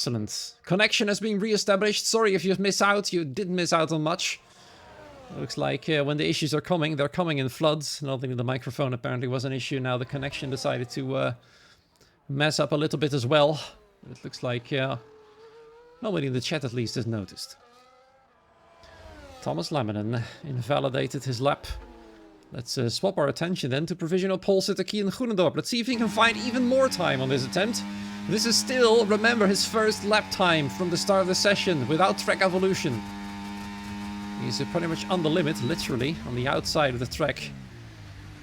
Excellent. Connection has been re-established. Sorry if you've missed out. You didn't miss out on much. Looks like when the issues are coming, they're coming in floods. Not only the microphone apparently was an issue. Now the connection decided to mess up a little bit as well. It looks like nobody in the chat at least has noticed. Thomas Laminen invalidated his lap. Let's swap our attention then to provisional pole sitter Kian Groenendorp. Let's see if he can find even more time on this attempt. This is still, remember, his first lap time from the start of the session without track evolution. He's pretty much on the limit, literally, on the outside of the track.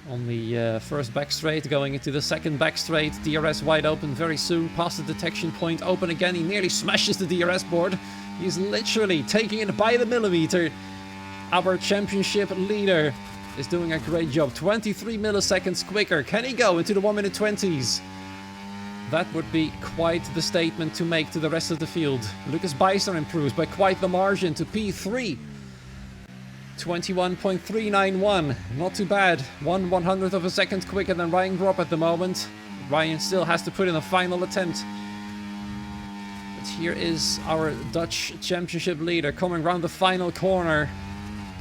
On the first back straight, going into the second back straight. DRS wide open very soon, past the detection point, open again. He nearly smashes the DRS board. He's literally taking it by the millimeter. Our championship leader is doing a great job. 23 milliseconds quicker. Can he go into the 1 minute 20s? That would be quite the statement to make to the rest of the field. Lucas Bijster improves by quite the margin to P3. 21.391. Not too bad. 1/100th of a second quicker than Ryan Gropp at the moment. Ryan still has to put in a final attempt. But here is our Dutch championship leader coming round the final corner.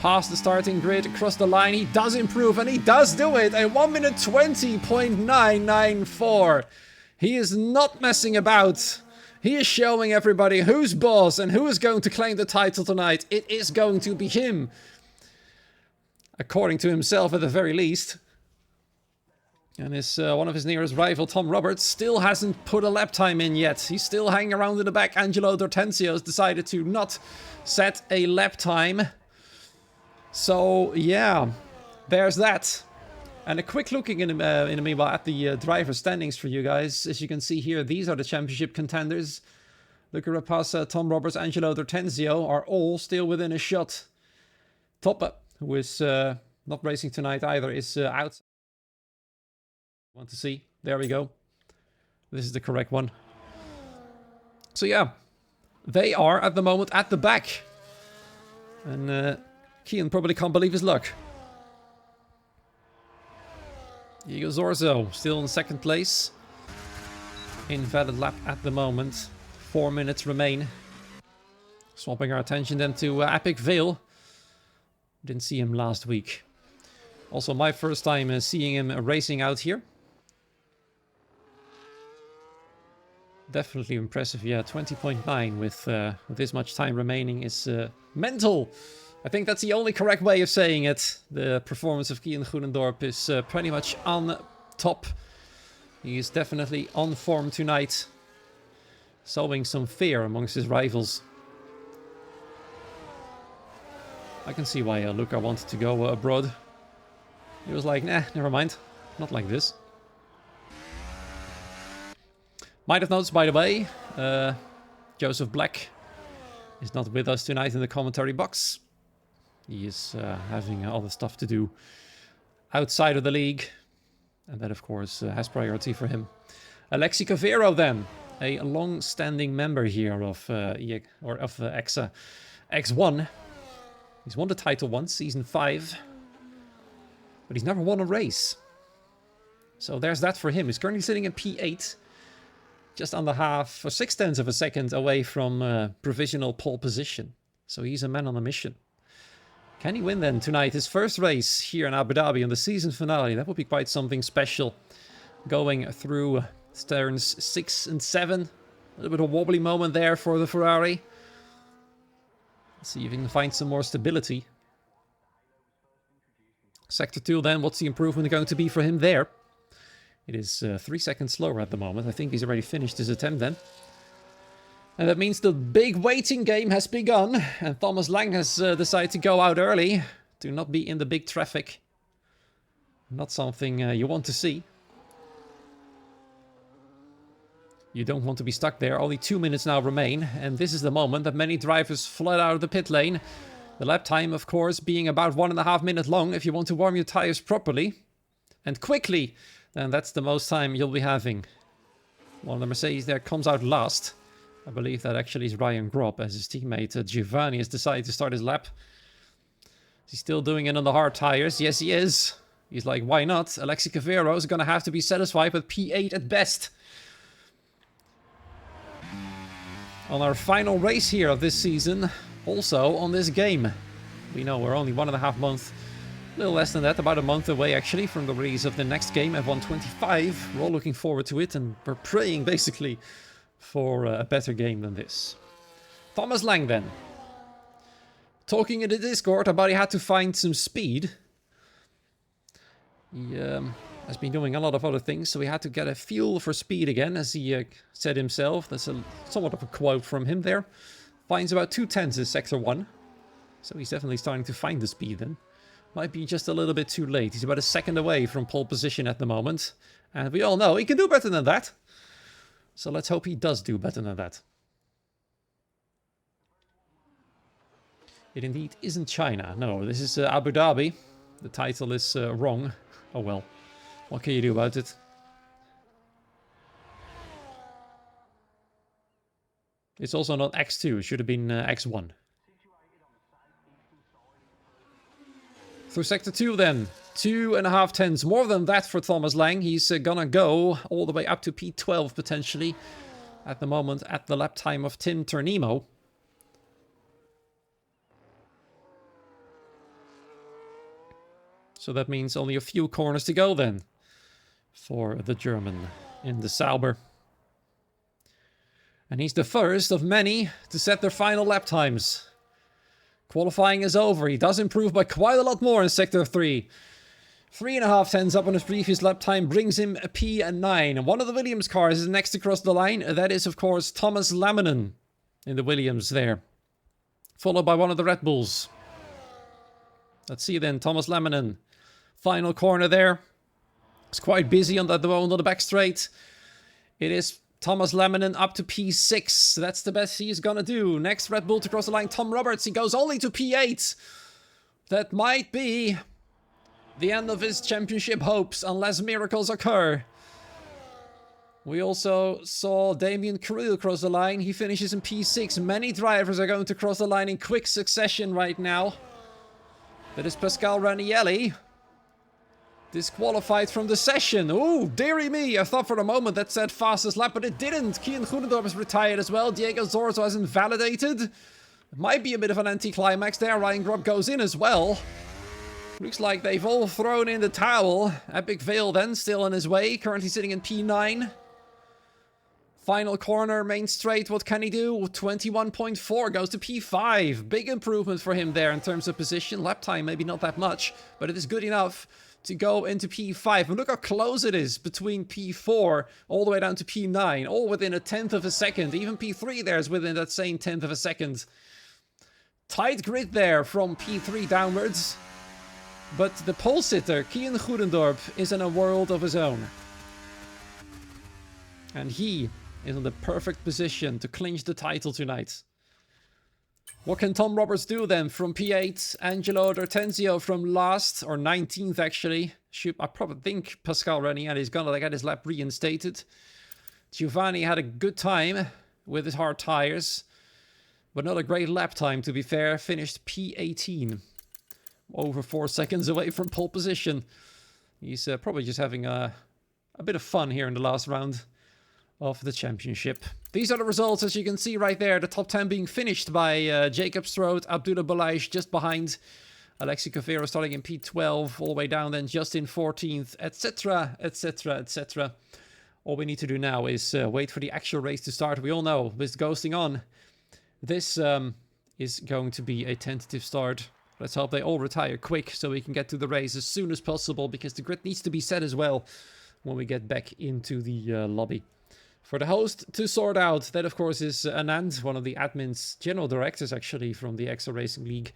Past the starting grid, across the line. He does improve and he does do it. A 1 minute 20.994. He is not messing about. He is showing everybody who's boss and who is going to claim the title tonight. It is going to be him. According to himself at the very least. And one of his nearest rival, Tom Roberts, still hasn't put a lap time in yet. He's still hanging around in the back. Angelo D'Ortenzio has decided to not set a lap time. So, yeah, there's that. And a quick looking in the meanwhile at the driver standings for you guys. As you can see here, these are the championship contenders. Luca Rapassa, Tom Roberts, Angelo D'Ortenzio are all still within a shot. Toppe, who is not racing tonight either, is out. Want to see? There we go. This is the correct one. So yeah, they are at the moment at the back. And Kian probably can't believe his luck. Igor Zorzo, still in second place. Invalid lap at the moment. 4 minutes remain. Swapping our attention then to Epic Vale. Didn't see him last week. Also my first time seeing him racing out here. Definitely impressive, yeah. 20.9 with this much time remaining is mental. I think that's the only correct way of saying it. The performance of Kian Groenendorp is pretty much on top. He is definitely on form tonight. Sowing some fear amongst his rivals. I can see why Luca wanted to go abroad. He was like, nah, never mind. Not like this. Might have noticed, by the way, Joseph Black is not with us tonight in the commentary box. He is having other stuff to do outside of the league. And that, of course, has priority for him. Alexi Cavero, then. A long-standing member here of EXA X1. He's won the title once, Season 5. But he's never won a race. So there's that for him. He's currently sitting in P8. Just under half, or 6/10 of a second away from provisional pole position. So he's a man on a mission. Can he win then tonight? His first race here in Abu Dhabi on the season finale. That would be quite something special. Going through turns 6 and 7. A little bit of a wobbly moment there for the Ferrari. Let's see if he can find some more stability. Sector 2 then, what's the improvement going to be for him there? It is 3 seconds slower at the moment. I think he's already finished his attempt then. And that means the big waiting game has begun. And Thomas Lang has decided to go out early. To not be in the big traffic. Not something you want to see. You don't want to be stuck there. Only 2 minutes now remain. And this is the moment that many drivers flood out of the pit lane. The lap time, of course, being about 1.5 minutes long if you want to warm your tires properly. And quickly. Then that's the most time you'll be having. One of the Mercedes there comes out last. I believe that actually is Ryan Gropp, as his teammate Giovanni has decided to start his lap. Is he still doing it on the hard tires? Yes, he is. He's like, why not? Alexi Cavero is going to have to be satisfied with P8 at best. on our final race here of this season, also on this game. We know we're only 1.5 months, a little less than that, about a month away actually from the release of the next game, F125. We're all looking forward to it, and we're praying basically for a better game than this. Thomas Lang then. Talking in the Discord about he had to find some speed. He has been doing a lot of other things, so he had to get a feel for speed again, as he said himself. That's somewhat of a quote from him there. Finds about 2/10 in Sector 1. So he's definitely starting to find the speed then. Might be just a little bit too late. He's about a second away from pole position at the moment. And we all know he can do better than that. So let's hope he does do better than that. It indeed isn't China. No, this is Abu Dhabi. The title is wrong. Oh well. What can you do about it? It's also not X2. It should have been X1. Through Sector 2 then. 2.5 tenths. More than that for Thomas Lang. He's gonna go all the way up to P12 potentially. At the moment at the lap time of Tim Turnimo. So that means only a few corners to go then. For the German in the Sauber. And he's the first of many to set their final lap times. Qualifying is over. He does improve by quite a lot more in Sector 3. 3.5 tenths up on his previous lap time brings him a P9. And one of the Williams cars is next across the line. That is, of course, Thomas Lamminen in the Williams there. Followed by one of the Red Bulls. Let's see then, Thomas Lamminen. Final corner there. It's quite busy on the back straight. It is Thomas Lamminen up to P6. That's the best he's gonna do. Next Red Bull to cross the line, Tom Roberts. He goes only to P8. That might be the end of his championship hopes, unless miracles occur. We also saw Damien Carril cross the line. He finishes in P6. Many drivers are going to cross the line in quick succession right now. That is Pascal Ranieri. Disqualified from the session. Oh, dearie me. I thought for a moment that said fastest lap, but it didn't. Kian Groenendorp is retired as well. Diego Zorzo has invalidated. It might be a bit of an anticlimax there. Ryan Grubb goes in as well. Looks like they've all thrown in the towel. Epic Vale then, still on his way. Currently sitting in P9. Final corner, main straight. What can he do? 21.4 goes to P5. Big improvement for him there in terms of position. Lap time, maybe not that much, but it is good enough to go into P5. And look how close it is between P4 all the way down to P9. All within a tenth of a second. Even P3 there is within that same tenth of a second. Tight grid there from P3 downwards. But the pole sitter, Kian Groenendorp, is in a world of his own. And he is in the perfect position to clinch the title tonight. What can Tom Roberts do then from P8? Angelo D'Ortenzio from last, or 19th actually. I probably think Pascal Ranieri is gonna get his lap reinstated. Giovanni had a good time with his hard tires. But not a great lap time, to be fair. Finished P18. Over 4 seconds away from pole position. He's probably just having a bit of fun here in the last round of the championship. These are the results, as you can see right there. The top 10 being finished by Jacob Stroot, Abdullah Balaish just behind. Alexi Cavero starting in P12, all the way down then Justin 14th, etc, etc, etc. All we need to do now is wait for the actual race to start. We all know, with ghosting on, this is going to be a tentative start. Let's hope they all retire quick so we can get to the race as soon as possible, because the grid needs to be set as well when we get back into the lobby. For the host to sort out, that of course is Anand, one of the admins, general directors actually from the EXA Racing League.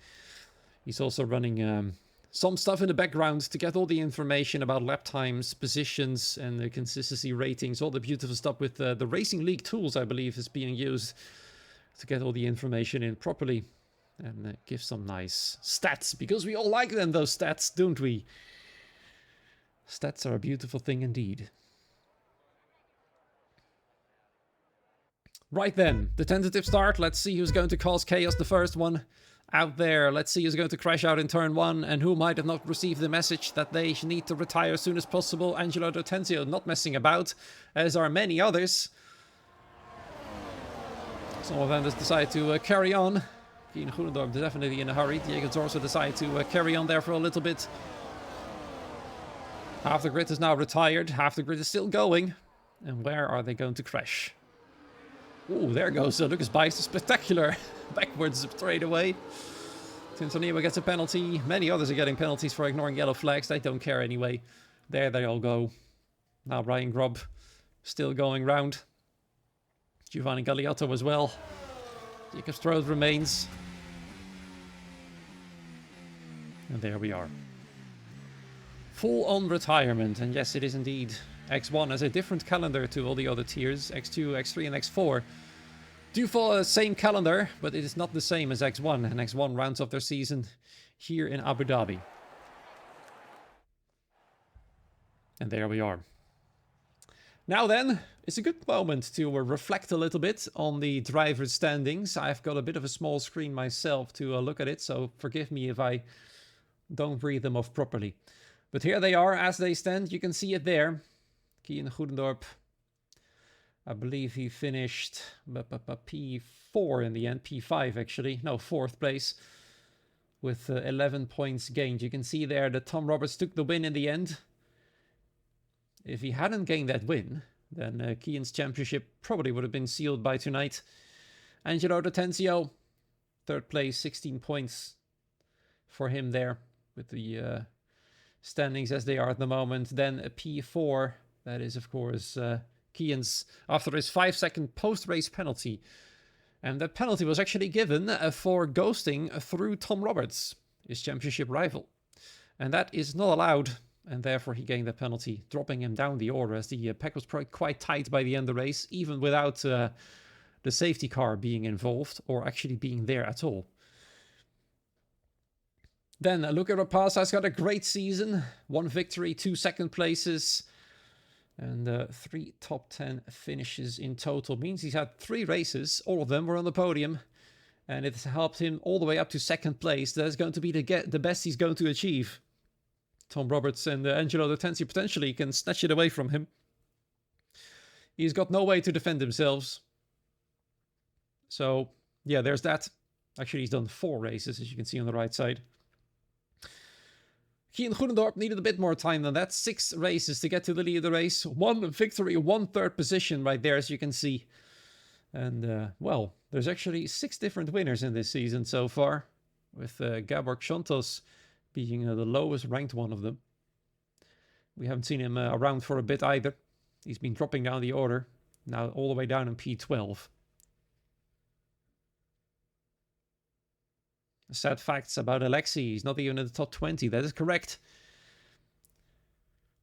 He's also running some stuff in the background to get all the information about lap times, positions, and the consistency ratings, all the beautiful stuff with the Racing League tools, I believe, is being used to get all the information in properly and give some nice stats, because we all like them, those stats, don't we? Stats are a beautiful thing indeed. Right then, the tentative start. Let's see who's going to cause chaos, the first one out there. Let's see who's going to crash out in turn 1 and who might have not received the message that they need to retire as soon as possible. Angelo D'Ortenzio not messing about, as are many others. Some of them just decide to carry on. Keen Groenendorp definitely in a hurry. Jacobs also decide to carry on there for a little bit. Half the grid is now retired. Half the grid is still going. And where are they going to crash? Ooh, there goes Lucas Bice. Spectacular. Backwards straight away. Tintonio gets a penalty. Many others are getting penalties for ignoring yellow flags. They don't care anyway. There they all go. Now Ryan Grubb still going round. Giovanni Gagliotto as well. Jacob Stroud remains. And there we are. Full on retirement. And yes, it is indeed. X1 has a different calendar to all the other tiers. X2, X3 and X4 do follow the same calendar, but it is not the same as X1. And X1 rounds off their season here in Abu Dhabi. And there we are. Now then, it's a good moment to reflect a little bit on the driver's standings. I've got a bit of a small screen myself to look at it, so forgive me if I don't read them off properly. But here they are as they stand. You can see it there. Keen Groenendorp, I believe he finished P4 in the end. P5 actually. No, 4th place with 11 points gained. You can see there that Tom Roberts took the win in the end. If he hadn't gained that win, then Kian's championship probably would have been sealed by tonight. Angelo D'Atenzio, 3rd place, 16 points for him there with the standings as they are at the moment. Then a P4, that is of course Kian's after his 5-second post-race penalty. And that penalty was actually given for ghosting through Tom Roberts, his championship rival. And that is not allowed. And therefore he gained the penalty, dropping him down the order as the pack was probably quite tight by the end of the race, even without the safety car being involved or actually being there at all. Then Luca Rapace's got a great season. 1 victory, 2 second places, and 3 top 10 finishes in total. Means he's had 3 races, all of them were on the podium, and it's helped him all the way up to 2nd place. That is going to be the best he's going to achieve. Tom Roberts and Angelo D'Atenzio potentially can snatch it away from him. He's got no way to defend himself. So, yeah, there's that. Actually, he's done 4 races, as you can see on the right side. Keen Groenendorp needed a bit more time than that. 6 races to get to the lead of the race. 1 victory, 1 third position right there, as you can see. And, well, there's actually 6 different winners in this season so far, with Gabor Xontos being the lowest ranked one of them. We haven't seen him around for a bit either. He's been dropping down the order, now all the way down in P12. Sad facts about Alexei. He's not even in the top 20. That is correct.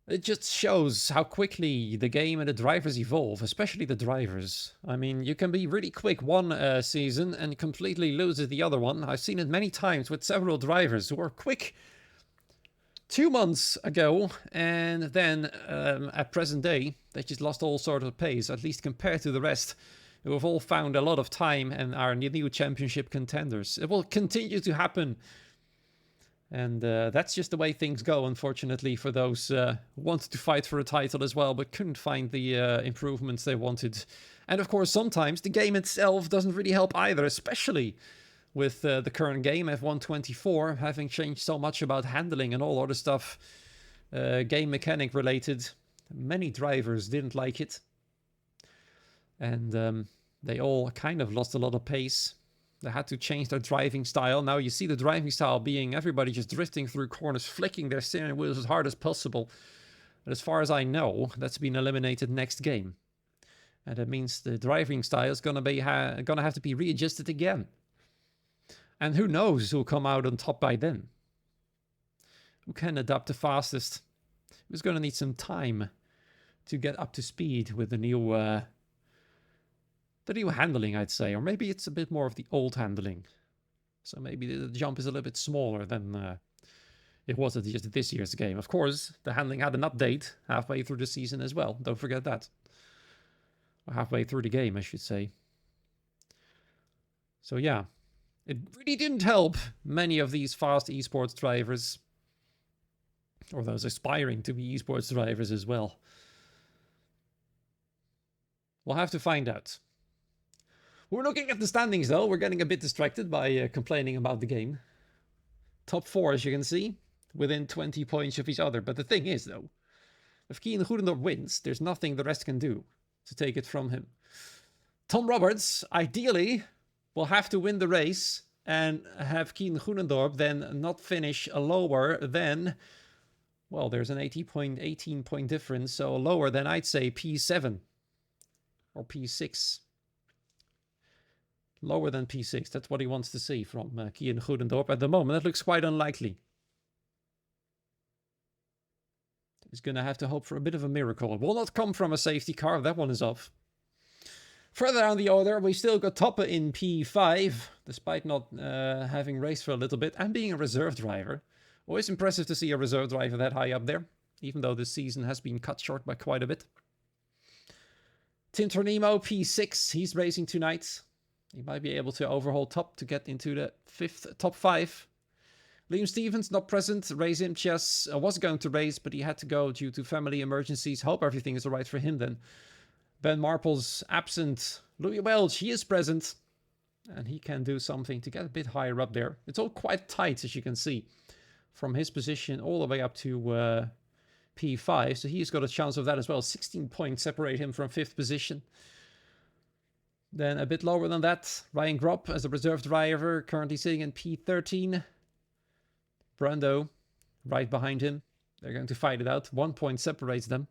It just shows how quickly the game and the drivers evolve, especially the drivers. I mean, you can be really quick one season and completely lose it the other one. I've seen it many times with several drivers who were quick 2 months ago, and then at present day, they just lost all sorts of pace, at least compared to the rest, who have all found a lot of time and are new championship contenders. It will continue to happen. And that's just the way things go, unfortunately, for those who wanted to fight for a title as well, but couldn't find the improvements they wanted. And of course, sometimes the game itself doesn't really help either, especially with the current game, F1 24, having changed so much about handling and all other stuff, game mechanic related. Many drivers didn't like it. And they all kind of lost a lot of pace. They had to change their driving style. Now you see the driving style being everybody just drifting through corners, flicking their steering wheels as hard as possible. But as far as I know, that's been eliminated next game. And that means the driving style is going to have to be readjusted again. And who knows who'll come out on top by then? Who can adapt the fastest? Who's going to need some time to get up to speed with the new handling, I'd say. Or maybe it's a bit more of the old handling. So maybe the jump is a little bit smaller than it was at this year's game. Of course, the handling had an update halfway through the season as well. Don't forget that. Or halfway through the game, I should say. So yeah, it really didn't help many of these fast esports drivers. Or those aspiring to be esports drivers as well. We'll have to find out. We're looking at the standings, though. We're getting a bit distracted by complaining about the game. Top 4, as you can see, within 20 points of each other. But the thing is, though, if Kian Goedendorp wins, there's nothing the rest can do to take it from him. Tom Roberts, ideally, will have to win the race and have Kian Goedendorp then not finish lower than... Well, there's an 18 point difference, so lower than, I'd say, P7 or P6. Lower than P6, that's what he wants to see from Kian Goedendorp. At the moment, that looks quite unlikely. He's going to have to hope for a bit of a miracle. It will not come from a safety car, that one is off. Further down the order, we still got Toppe in P5, despite not having raced for a little bit and being a reserve driver. Always impressive to see a reserve driver that high up there, even though this season has been cut short by quite a bit. Tim Tornimo, P6, he's racing tonight. He might be able to overhaul Top to get into the top 5. Liam Stevens, not present. Ray Imtiaz was going to race, but he had to go due to family emergencies. Hope everything is alright for him then. Ben Marple's absent. Louis Welch, he is present. And he can do something to get a bit higher up there. It's all quite tight, as you can see. From his position all the way up to P5. So he's got a chance of that as well. 16 points separate him from 5th position. Then a bit lower than that, Ryan Gropp as a reserve driver, currently sitting in P13. Brando, right behind him. They're going to fight it out. 1 point separates them.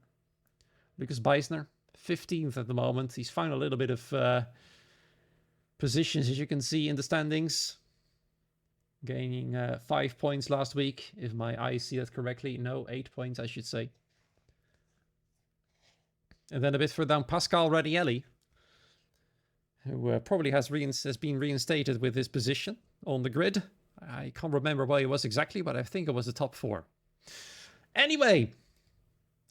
Lucas Beisner, 15th at the moment. He's found a little bit of positions, as you can see in the standings. Gaining 5 points last week, if my eyes see that correctly. No, 8 points, I should say. And then a bit further down, Pascal Ranieri, who probably has been reinstated with his position on the grid. I can't remember where he was exactly, but I think it was the top 4. Anyway,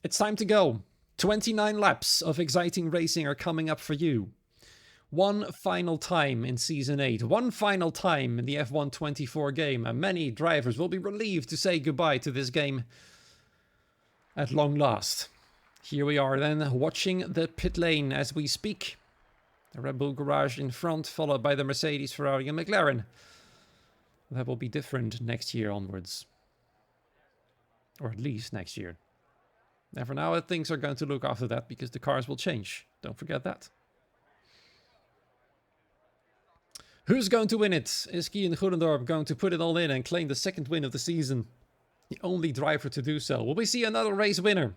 it's time to go. 29 laps of exciting racing are coming up for you. One final time in Season 8. One final time in the F1 24 game. And many drivers will be relieved to say goodbye to this game at long last. Here we are then, watching the pit lane as we speak. The Red Bull garage in front, followed by the Mercedes, Ferrari and McLaren. That will be different next year onwards. Or at least next year. And for now, things are going to look after that because the cars will change. Don't forget that. Who's going to win it? Is Kian Goedendorp going to put it all in and claim the 2nd win of the season? The only driver to do so. Will we see another race winner?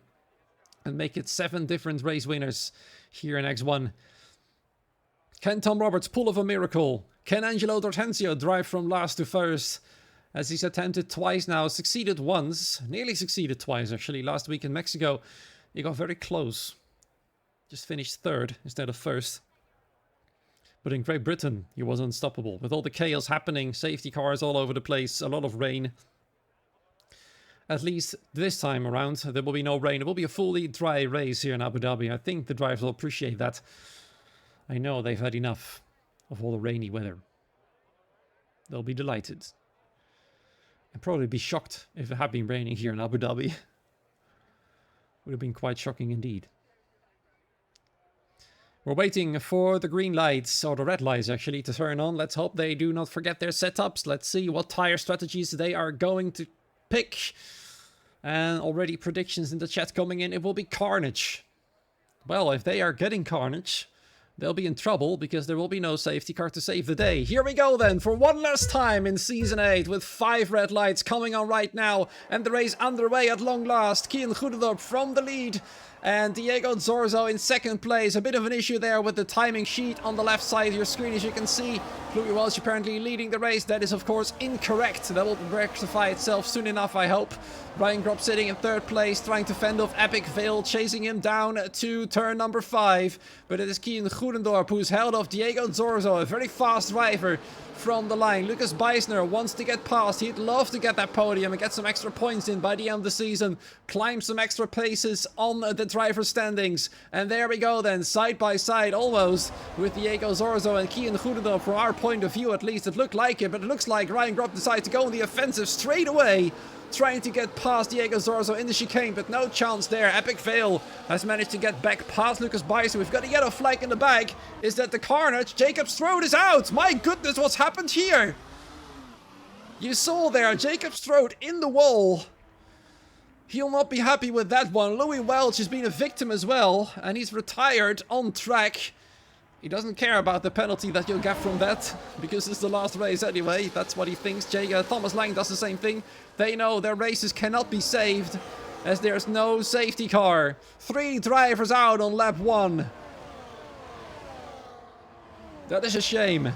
And make it 7 different race winners here in X1. Can Tom Roberts pull off a miracle? Can Angelo D'Ortenzio drive from last to first? As he's attempted twice now, succeeded once. Nearly succeeded twice, actually. Last week in Mexico, he got very close. Just finished 3rd instead of 1st. But in Great Britain, he was unstoppable. With all the chaos happening, safety cars all over the place, a lot of rain. At least this time around, there will be no rain. It will be a fully dry race here in Abu Dhabi. I think the drivers will appreciate that. I know they've had enough of all the rainy weather. They'll be delighted. And probably be shocked if it had been raining here in Abu Dhabi. Would have been quite shocking indeed. We're waiting for the green lights, or the red lights actually, to turn on. Let's hope they do not forget their setups. Let's see what tire strategies they are going to pick. And already predictions in the chat coming in. It will be carnage. Well, if they are getting carnage, they'll be in trouble because there will be no safety car to save the day. Here we go then for one last time in Season 8 with 5 red lights coming on right now. And the race underway at long last. Kian Goedendorp from the lead. And Diego Zorzo in 2nd place. A bit of an issue there with the timing sheet on the left side of your screen, as you can see. Louis Welch apparently leading the race. That is, of course, incorrect. That will rectify itself soon enough, I hope. Ryan Gropp sitting in 3rd place, trying to fend off Epic Vale, chasing him down to turn number 5. But it is Kian Goedendorp who's held off Diego Zorzo, a very fast driver from the line. Lucas Beisner wants to get past. He'd love to get that podium and get some extra points in by the end of the season. Climb some extra places on the driver standings. And there we go then, side by side almost, with Diego Zorzo and Kian Goedendorp. From our point of view at least, it looked like it, but it looks like Ryan Gropp decided to go on the offensive straight away. trying to get past Diego Zorzo in the chicane, but no chance there. Epic Fail has managed to get back past Lucas Bison. We've got a yellow flag in the bag. Is that the carnage? Jacob's throat is out. My goodness, what's happened here? You saw there, Jacob's throat in the wall. He'll not be happy with that one. Louis Welch has been a victim as well, and he's retired on track. He doesn't care about the penalty that you'll get from that, because it's the last race anyway. That's what he thinks. Thomas Lang does the same thing. They know their races cannot be saved, as there's no safety car. 3 drivers out on lap 1. That is a shame.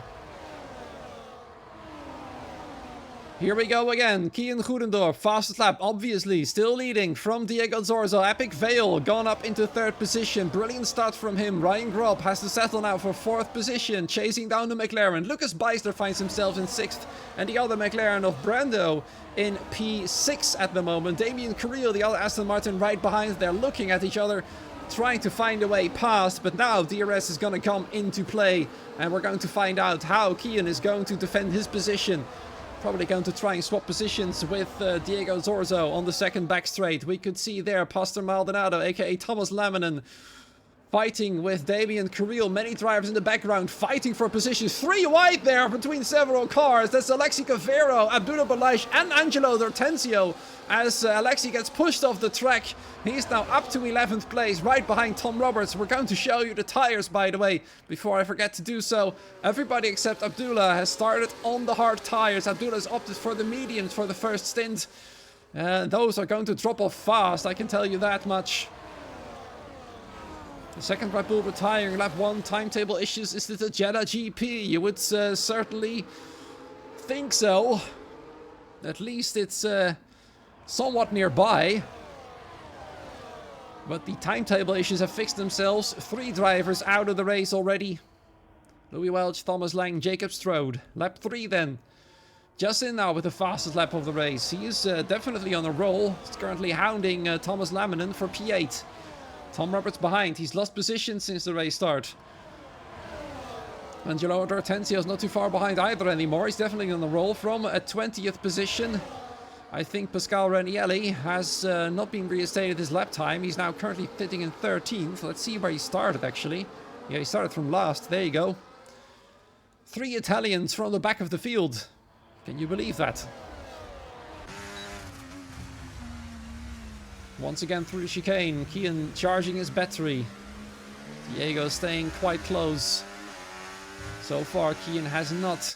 Here we go again. Kian Goedendorp, fastest lap, obviously, still leading from Diego Zorzo. Epic Veil gone up into 3rd position. Brilliant start from him. Ryan Grob has to settle now for 4th position, chasing down the McLaren. Lucas Beisler finds himself in 6th, and the other McLaren of Brando in P6 at the moment. Damien Carrillo, the other Aston Martin, right behind. They're looking at each other, trying to find a way past, but now DRS is going to come into play, and we're going to find out how Kian is going to defend his position. Probably going to try and swap positions with Diego Zorzo on the 2nd back straight. We could see there Pastor Maldonado, aka Thomas Laminen, fighting with Damien Carrillo. Many drivers in the background fighting for position. 3 wide there between several cars. That's Alexi Cavero, Abdullah Balaish, and Angelo D'Ortenzio. As Alexi gets pushed off the track, he's now up to 11th place, right behind Tom Roberts. We're going to show you the tires, by the way, before I forget to do so. Everybody except Abdullah has started on the hard tires. Abdullah has opted for the mediums for the first stint. Those are going to drop off fast, I can tell you that much. The second Red Bull retiring, lap 1, timetable issues. Is this a Jeddah GP? You would certainly think so. At least it's somewhat nearby. But the timetable issues have fixed themselves. 3 drivers out of the race already. Louis Welch, Thomas Lang, Jacob Strode. Lap 3 then. Just in now with the fastest lap of the race. He is definitely on a roll. He's currently hounding Thomas Laminen for P8. Tom Roberts behind. He's lost position since the race start. Angelo D'Ortenzio is not too far behind either anymore. He's definitely on the roll from a 20th position. I think Pascal Ranieri has not been reinstated his lap time. He's now currently sitting in 13th. Let's see where he started actually. Yeah, he started from last. There you go. 3 Italians from the back of the field. Can you believe that? Once again through the chicane, Kian charging his battery. Diego staying quite close. So far, Kian has not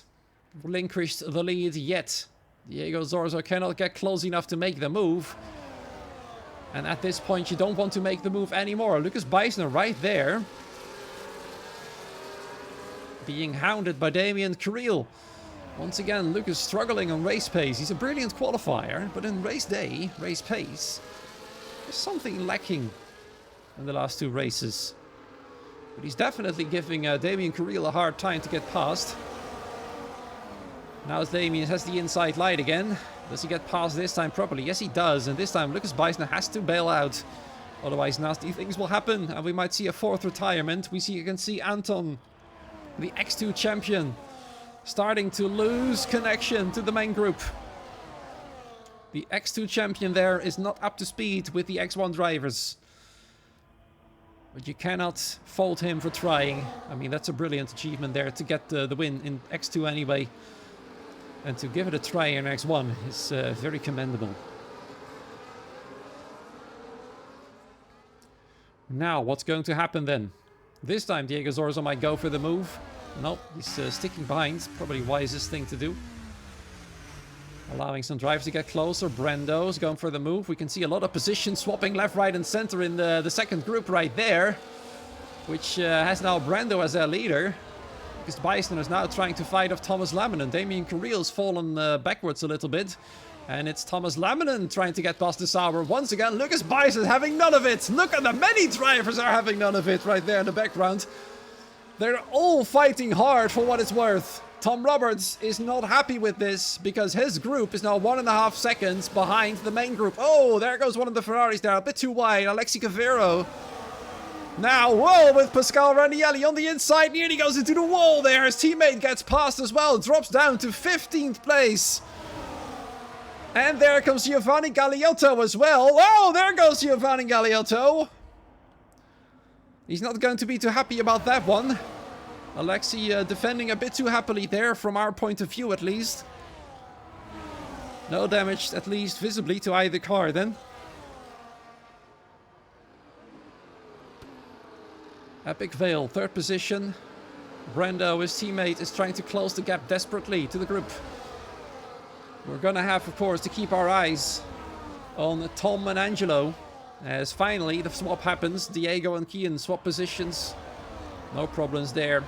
relinquished the lead yet. Diego Zorzo cannot get close enough to make the move. And at this point, you don't want to make the move anymore. Lucas Beisner right there. Being hounded by Damien Carrillo. Once again, Lucas struggling on race pace. He's a brilliant qualifier, but in race day, race pace, there's something lacking in the last 2 races. But he's definitely giving Damien Carrillo a hard time to get past. Now Damien has the inside light again. Does he get past this time properly? Yes, he does. And this time Lucas Beisner has to bail out. Otherwise, nasty things will happen. And we might see a 4th retirement. You can see Anton, the X2 champion, starting to lose connection to the main group. The X2 champion there is not up to speed with the X1 drivers. But you cannot fault him for trying. I mean, that's a brilliant achievement there to get the win in X2 anyway. And to give it a try in X1 is very commendable. Now, what's going to happen then? This time Diego Zorzo might go for the move. Nope, he's sticking behind. Probably wisest thing to do. Allowing some drivers to get closer. Brando's going for the move. We can see a lot of position swapping left, right, and center in the second group right there. Which has now Brando as their leader. Because Beisner is now trying to fight off Thomas Laminen. Damien Carrillo's fallen backwards a little bit. And it's Thomas Laminen trying to get past the Sauber. Once again, Lucas Beisner having none of it. Look at the many drivers are having none of it right there in the background. They're all fighting hard for what it's worth. Tom Roberts is not happy with this because his group is now 1.5 seconds behind the main group. Oh, there goes one of the Ferraris there, a bit too wide. Alexi Cavero. Now, whoa, with Pascal Ranieri on the inside, nearly goes into the wall there. His teammate gets past as well, drops down to 15th place. And there comes Giovanni Galeotto as well. Oh, there goes Giovanni Galeotto. He's not going to be too happy about that one. Alexi defending a bit too happily there, from our point of view at least. No damage, at least visibly, to either car then. Epic Veil, third position. Brando, his teammate, is trying to close the gap desperately to the group. We're gonna have, of course, to keep our eyes on Tom and Angelo, as finally the swap happens. Diego and Kian swap positions. No problems there.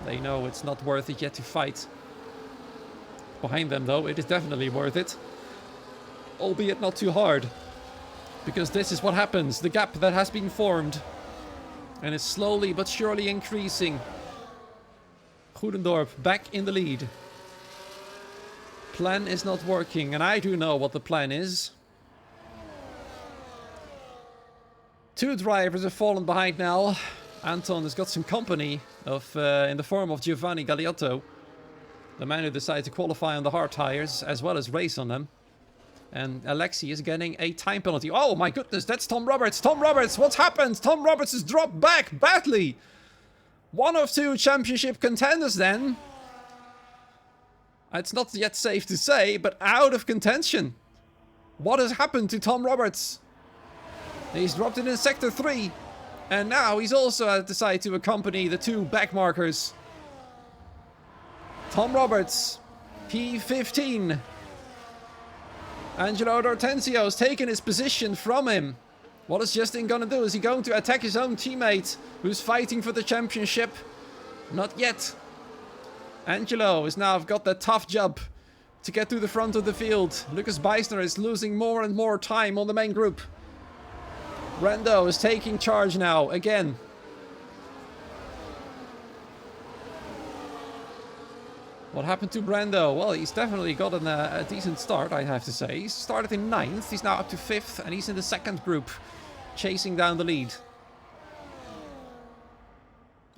They know it's not worth it yet to fight. Behind them, though, it is definitely worth it. Albeit not too hard. Because this is what happens. The gap that has been formed. And it's slowly but surely increasing. Goedendorp back in the lead. Plan is not working, and I do know what the plan is. Two drivers have fallen behind now. Anton has got some company of in the form of Giovanni Galeotto, the man who decided to qualify on the hard tires as well as race on them. And Alexi is getting a time penalty. Oh my goodness, that's Tom Roberts. Tom Roberts, what's happened? Tom Roberts has dropped back badly. One of two championship contenders then. It's not yet safe to say, but out of contention. What has happened to Tom Roberts? He's dropped it in Sector 3. And now he's also decided to accompany the two backmarkers. Tom Roberts, P15. Angelo D'Ortenzio's taken his position from him. What is Justin gonna do? Is he going to attack his own teammate who's fighting for the championship? Not yet. Angelo has now got that tough job to get to the front of the field. Lucas Beisner is losing more and more time on the main group. Brando is taking charge now, again. What happened to Brando? Well, he's definitely gotten a decent start, I have to say. He started in 9th, he's now up to 5th, and he's in the second group, chasing down the lead.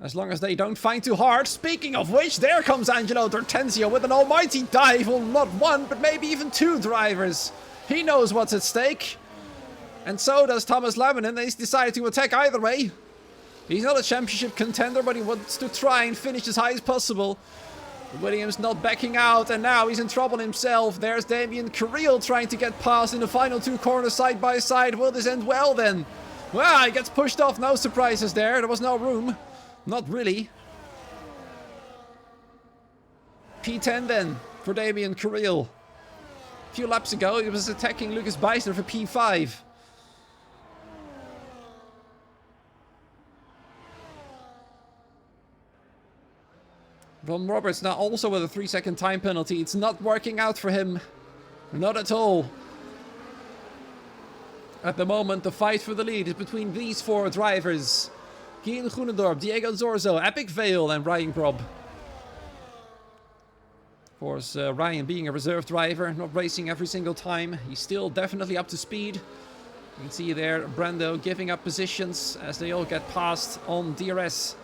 As long as they don't find too hard. Speaking of which, there comes Angelo D'Ortenzio with an almighty dive on not one, but maybe even two drivers. He knows what's at stake. And so does Thomas Laminen, and he's decided to attack either way. He's not a championship contender, but he wants to try and finish as high as possible. Williams not backing out, and now he's in trouble himself. There's Damien Carril trying to get past in the final two corners side by side. Will this end well then? Well, he gets pushed off, no surprises there. There was no room. Not really. P10 then for Damien Carril. A few laps ago he was attacking Lucas Beisner for P5. Ron Roberts now also with a 3-second time penalty. It's not working out for him. Not at all. At the moment, the fight for the lead is between these four drivers. Guion Groenendorp, Diego Zorzo, Epic Veil, and Ryan Grob. Of course, Ryan being a reserve driver, not racing every single time. He's still definitely up to speed. You can see there Brando giving up positions as they all get past on DRS.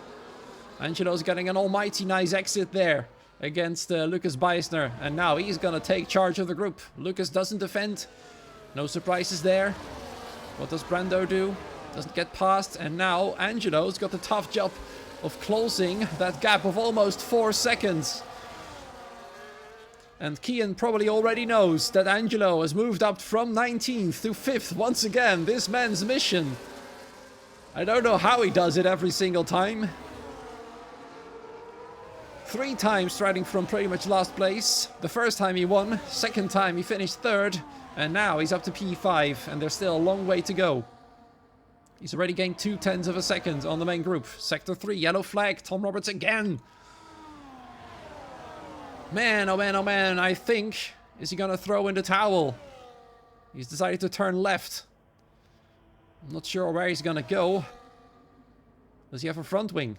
Angelo's getting an almighty nice exit there against Lucas Beisner. And now he's going to take charge of the group. Lucas doesn't defend. No surprises there. What does Brando do? Doesn't get past. And now Angelo's got the tough job of closing that gap of almost 4 seconds. And Kian probably already knows that Angelo has moved up from 19th to 5th once again. This man's mission. I don't know how he does it every single time. 3 times starting from pretty much last place. The first time he won, second time he finished 3rd, and now he's up to P5, and there's still a long way to go. He's already gained 0.2 of a second on the main group. Sector 3, yellow flag, Tom Roberts again. Man, oh man, oh man, I think, is he gonna throw in the towel? He's decided to turn left. I'm not sure where he's gonna go. Does he have a front wing?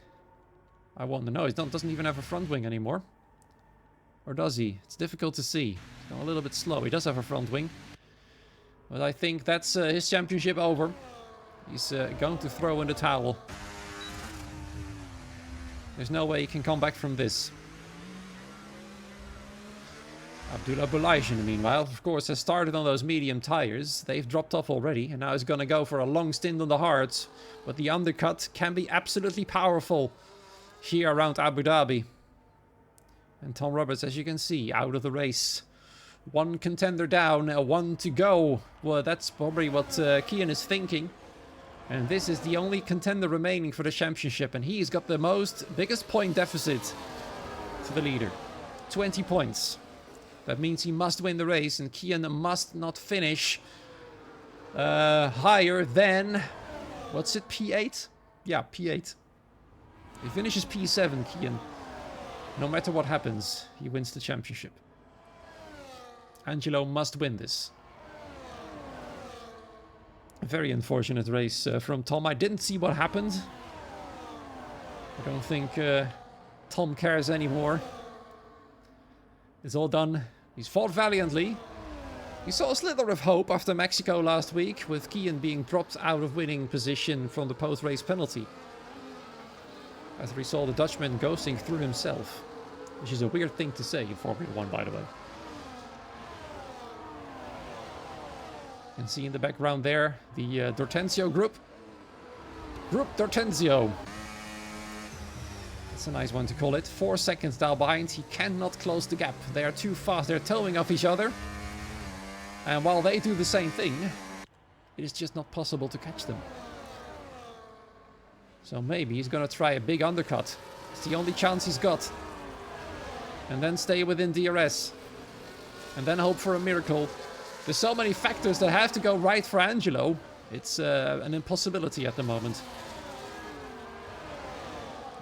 I wonder. No, he doesn't even have a front wing anymore. Or does he? It's difficult to see. He's gone a little bit slow. He does have a front wing. But I think that's his championship over. He's going to throw in the towel. There's no way he can come back from this. Abdullah Boulaïjin, meanwhile, of course, has started on those medium tires. They've dropped off already, and now he's going to go for a long stint on the hards. But the undercut can be absolutely powerful here around Abu Dhabi. And Tom Roberts, as you can see, out of the race. One contender down, one to go. Well, that's probably what Kian is thinking. And this is the only contender remaining for the championship, and he's got the biggest point deficit to the leader. 20 points. That means he must win the race, and Kian must not finish higher than... What's it, P8? Yeah, P8. He finishes P7, Kian. No matter what happens, he wins the championship. Angelo must win this. A very unfortunate race from Tom. I didn't see what happened. I don't think Tom cares anymore. It's all done. He's fought valiantly. We saw a slither of hope after Mexico last week, with Kian being dropped out of winning position from the post-race penalty. After we saw the Dutchman ghosting through himself. Which is a weird thing to say in Formula 1, by the way. You can see in the background there, the D'Ortenzio group. Group D'Ortenzio. That's a nice one to call it. 4 seconds down behind. He cannot close the gap. They are too fast. They're towing off each other. And while they do the same thing, it is just not possible to catch them. So maybe he's going to try a big undercut. It's the only chance he's got. And then stay within DRS. And then hope for a miracle. There's so many factors that have to go right for Angelo. It's an impossibility at the moment.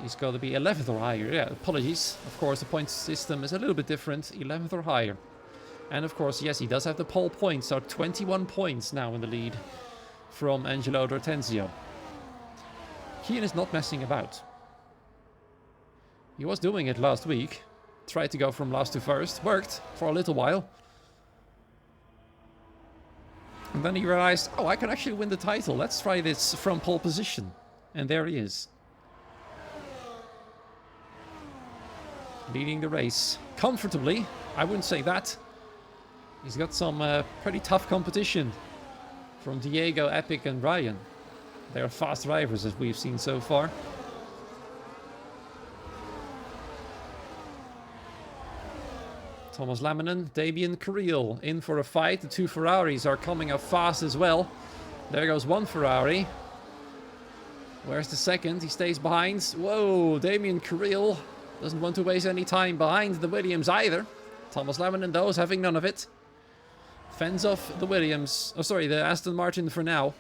He's got to be 11th or higher. Yeah, apologies. Of course, the point system is a little bit different. 11th or higher. And of course, yes, he does have the pole points. So 21 points now in the lead from Angelo D'Ortenzio. Kian is not messing about. He was doing it last week. Tried to go from last to first. Worked for a little while. And then he realized, oh, I can actually win the title. Let's try this from pole position. And there he is. Leading the race. Comfortably. I wouldn't say that. He's got some pretty tough competition. From Diego, Epic and Ryan. They are fast drivers as we've seen so far. Thomas Laminen, Damien Carril in for a fight. The two Ferraris are coming up fast as well. There goes one Ferrari. Where's the second? He stays behind. Whoa, Damien Carril doesn't want to waste any time behind the Williams either. Thomas Laminen, though, is having none of it. Fends off the Williams. Oh, sorry, the Aston Martin for now.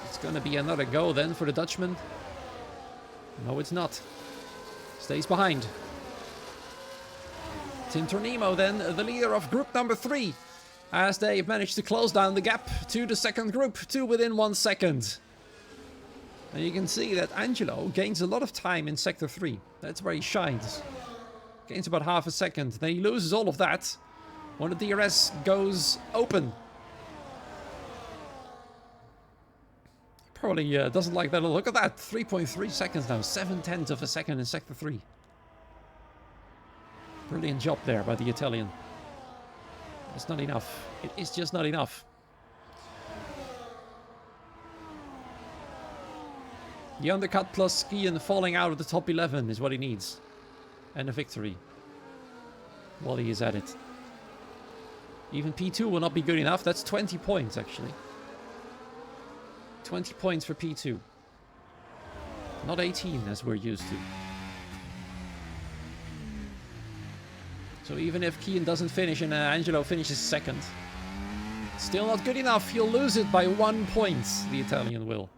It's going to be another go then for the Dutchman. No, it's not. Stays behind. Tim Tornimo then, the leader of group number 3. As they managed to close down the gap to the second group to within 1 second. And you can see that Angelo gains a lot of time in sector 3. That's where he shines. Gains about half a second. Then he loses all of that when the DRS goes open. Probably doesn't like that. Look at that. 3.3 seconds now. 7/10 of a second in sector 3. Brilliant job there by the Italian. It's not enough. It is just not enough. The undercut plus Kian falling out of the top 11 is what he needs. And a victory. While he is at it. Even P2 will not be good enough. That's 20 points actually. 20 points for P2. Not 18 as we're used to. So even if Kian doesn't finish and Angelo finishes second, still not good enough. He'll lose it by 1 point, the Italian will.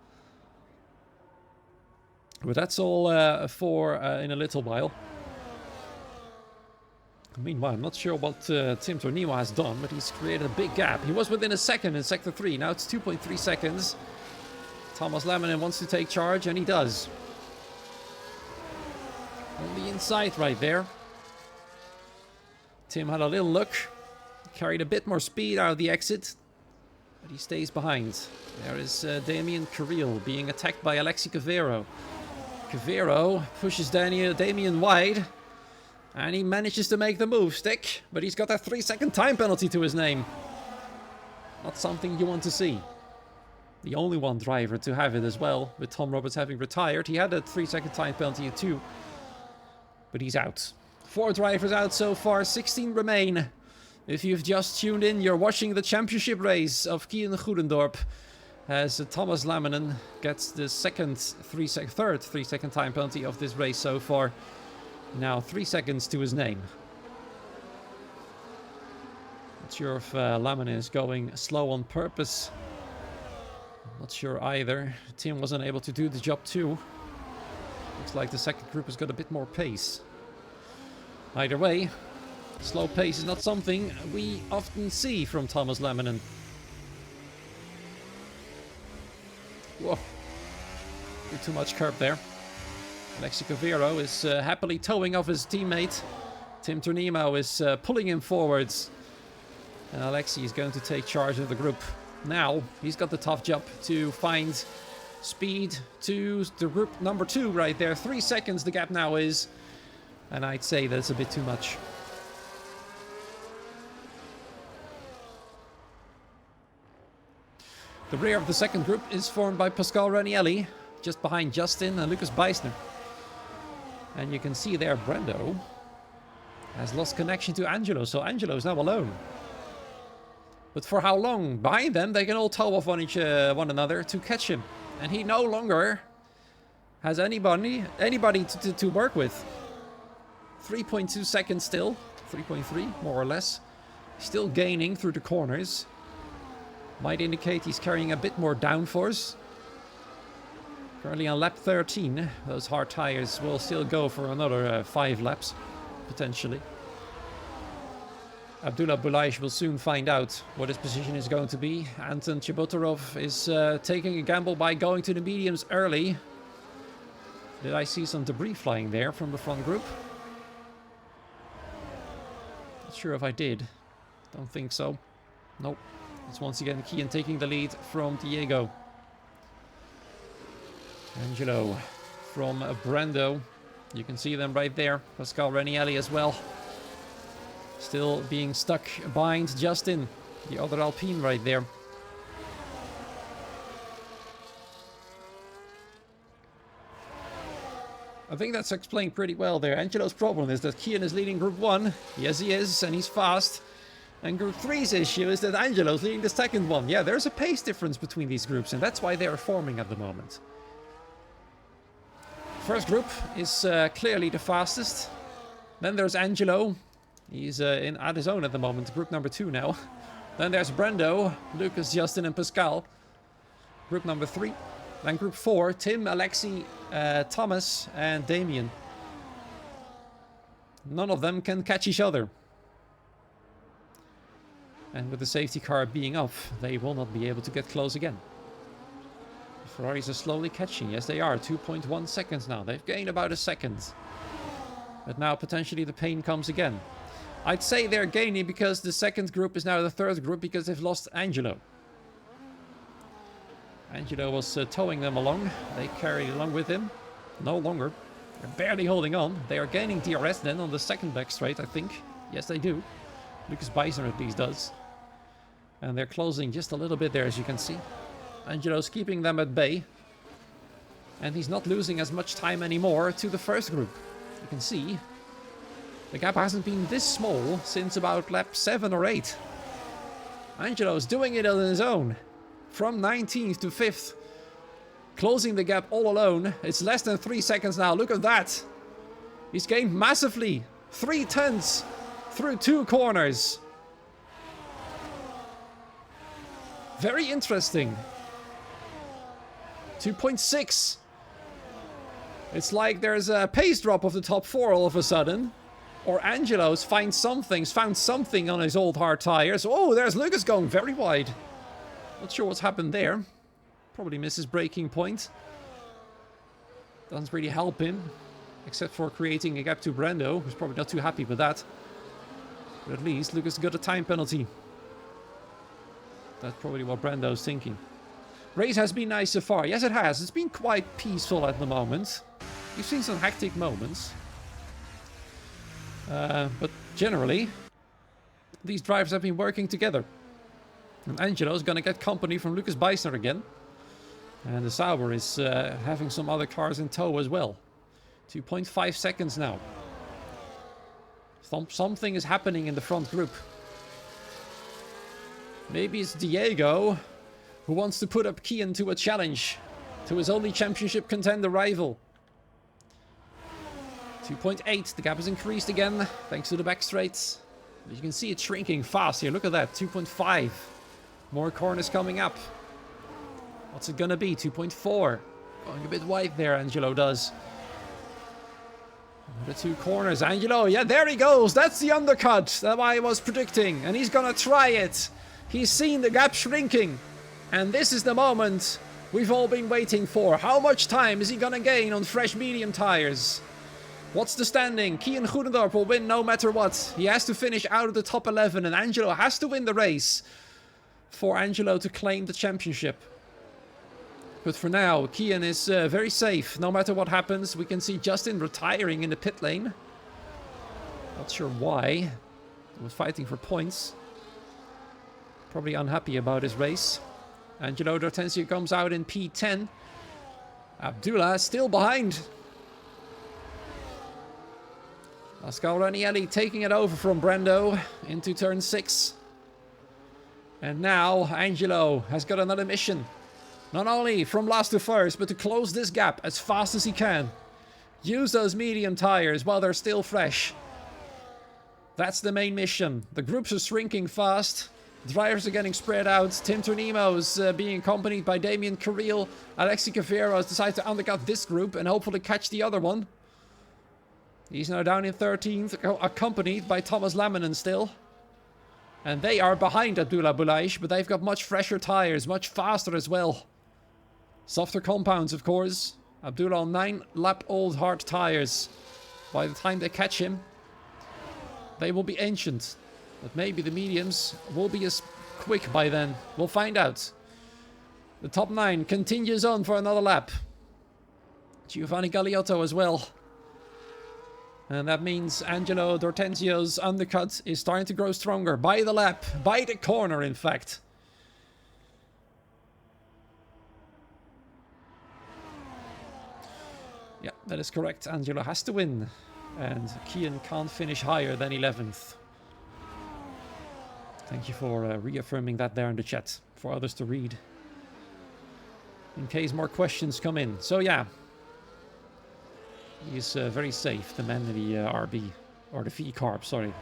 But that's all for in a little while. Meanwhile, I'm not sure what Tim Tornimo has done, but he's created a big gap. He was within a second in sector 3. Now it's 2.3 seconds. Thomas Laminen wants to take charge, and he does. On the inside right there. Tim had a little look. Carried a bit more speed out of the exit. But he stays behind. There is Damien Carril being attacked by Alexi Cavero. Cavero pushes Damien wide. And he manages to make the move stick, but he's got that 3-second time penalty to his name. Not something you want to see. The only one driver to have it as well, with Tom Roberts having retired. He had a 3-second time penalty too, but he's out. 4 drivers out so far, 16 remain. If you've just tuned in, you're watching the championship race of Kian Goedendorp as Thomas Lamminen gets the third 3-second time penalty of this race so far. Now 3 seconds to his name. Not sure if Lamminen is going slow on purpose. Not sure either. Tim wasn't able to do the job too. Looks like the second group has got a bit more pace. Either way, slow pace is not something we often see from Thomas Lamminen. Whoa. Too much curb there. Alexi Cavero is happily towing off his teammate. Tim Turnimo is pulling him forwards. And Alexi is going to take charge of the group. Now, he's got the tough job to find speed to the group number 2 right there. 3 seconds the gap now is. And I'd say that's a bit too much. The rear of the second group is formed by Pascal Ranielli, just behind Justin and Lucas Beisner. And you can see there Brando has lost connection to Angelo, so Angelo is now alone. But for how long? Behind them, they can all tow off on one another to catch him. And he no longer has anybody to work with. 3.2 seconds still. 3.3, more or less. Still gaining through the corners. Might indicate he's carrying a bit more downforce. Currently on lap 13. Those hard tires will still go for another 5 laps, potentially. Abdullah Bulaish will soon find out what his position is going to be. Anton Chabutarov is taking a gamble by going to the mediums early. Did I see some debris flying there from the front group? Not sure if I did. Don't think so. Nope. It's once again Kian taking the lead from Diego. Angelo from Brando. You can see them right there. Pascal Ranielli as well. Still being stuck behind Justin, the other Alpine right there. I think that's explained pretty well there. Angelo's problem is that Kian is leading Group 1. Yes, he is, and he's fast. And Group 3's issue is that Angelo's leading the second one. Yeah, there's a pace difference between these groups, and that's why they are forming at the moment. First group is clearly the fastest. Then there's Angelo. He's at his own at the moment, group number 2 now. Then there's Brando, Lucas, Justin and Pascal. Group number 3. Then group 4, Tim, Alexi, Thomas and Damien. None of them can catch each other. And with the safety car being off, they will not be able to get close again. The Ferraris are slowly catching. Yes, they are. 2.1 seconds now. They've gained about a second. But now potentially the pain comes again. I'd say they're gaining because the second group is now the third group because they've lost Angelo. Angelo was towing them along. They carried along with him. No longer. They're barely holding on. They are gaining DRS then on the second back straight, I think. Yes, they do. Lucas Beisner at least does. And they're closing just a little bit there, as you can see. Angelo's keeping them at bay. And he's not losing as much time anymore to the first group. You can see the gap hasn't been this small since about lap 7 or 8. Angelo's doing it on his own. From 19th to 5th. Closing the gap all alone. It's less than 3 seconds now. Look at that. He's gained massively. 3/10 through 2 corners. Very interesting. 2.6. It's like there's a pace drop of the top 4 all of a sudden. Or Angelo's found something on his old hard tires. Oh, there's Lucas going very wide. Not sure what's happened there. Probably misses braking point. Doesn't really help him. Except for creating a gap to Brando, who's probably not too happy with that. But at least Lucas got a time penalty. That's probably what Brando's thinking. Race has been nice so far. Yes, it has. It's been quite peaceful at the moment. You've seen some hectic moments. But generally, these drivers have been working together. And Angelo's gonna get company from Lucas Beisner again. And the Sauber is having some other cars in tow as well. 2.5 seconds now. Something is happening in the front group. Maybe it's Diego who wants to put up Kian to a challenge to his only championship contender rival. 2.8, the gap has increased again thanks to the back straights. But you can see it shrinking fast here, look at that, 2.5. More corners coming up. What's it gonna be, 2.4. Going a bit wide there, Angelo does. The two corners, Angelo, yeah, there he goes. That's the undercut that I was predicting. And he's gonna try it. He's seen the gap shrinking. And this is the moment we've all been waiting for. How much time is he gonna gain on fresh medium tires? What's the standing? Kian Goedendorp will win no matter what. He has to finish out of the top 11. And Angelo has to win the race for Angelo to claim the championship. But for now, Kian is very safe. No matter what happens, we can see Justin retiring in the pit lane. Not sure why. He was fighting for points. Probably unhappy about his race. Angelo D'Ortenzio comes out in P10. Abdullah still behind. Pascal Ranieri taking it over from Brando into turn 6. And now Angelo has got another mission. Not only from last to first, but to close this gap as fast as he can. Use those medium tires while they're still fresh. That's the main mission. The groups are shrinking fast. Drivers are getting spread out. Tim Turnimo is being accompanied by Damien Carril. Alexi Cavero has decided to undercut this group and hopefully catch the other one. He's now down in 13th, accompanied by Thomas Laminen still. And they are behind Abdullah Boulaish, but they've got much fresher tires, much faster as well. Softer compounds, of course. Abdullah on 9-lap-old hard tires. By the time they catch him, they will be ancient. But maybe the mediums will be as quick by then. We'll find out. The top 9 continues on for another lap. Giovanni Gagliotto as well. And that means Angelo D'Ortenzio's undercut is starting to grow stronger. By the lap. By the corner, in fact. Yeah, that is correct. Angelo has to win. And Kian can't finish higher than 11th. Thank you for reaffirming that there in the chat. For others to read. In case more questions come in. So yeah. He's very safe, the man in the RB. Or the V-Carb, sorry.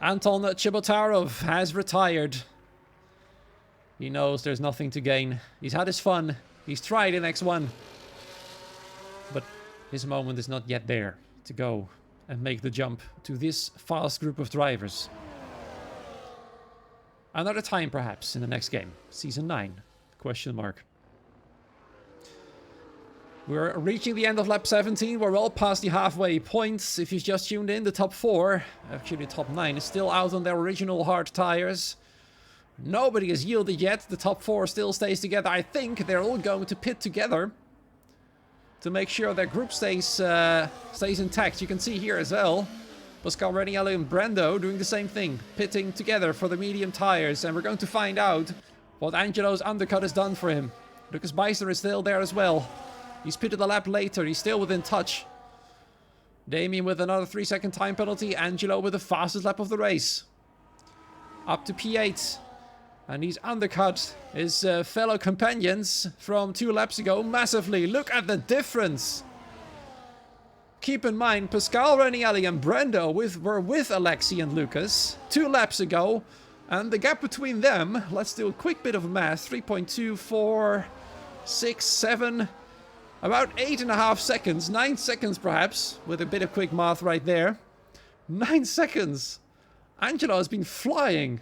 Anton Chibotarov has retired. He knows there's nothing to gain. He's had his fun. He's tried in X1. But his moment is not yet there to go and make the jump to this fast group of drivers. Another time, perhaps, in the next game. Season 9? Question mark. We're reaching the end of lap 17. We're well past the halfway points. If you've just tuned in, the top 4, actually the top 9, is still out on their original hard tires. Nobody has yielded yet. The top 4 still stays together. I think they're all going to pit together to make sure their group stays intact. You can see here as well, Pascal Ranieri and Brando doing the same thing, pitting together for the medium tires. And we're going to find out what Angelo's undercut has done for him. Lucas Beisner is still there as well. He's pitted a lap later. He's still within touch. Damien with another 3-second time penalty. Angelo with the fastest lap of the race. Up to P8. And he's undercut his fellow companions from 2 laps ago massively. Look at the difference. Keep in mind, Pascal Ranieri and Brando were with Alexi and Lucas 2 laps ago. And the gap between them, let's do a quick bit of math. 3.2, 4, 6, 7... About 8.5 seconds, 9 seconds perhaps, with a bit of quick math right there. 9 seconds. Angelo has been flying.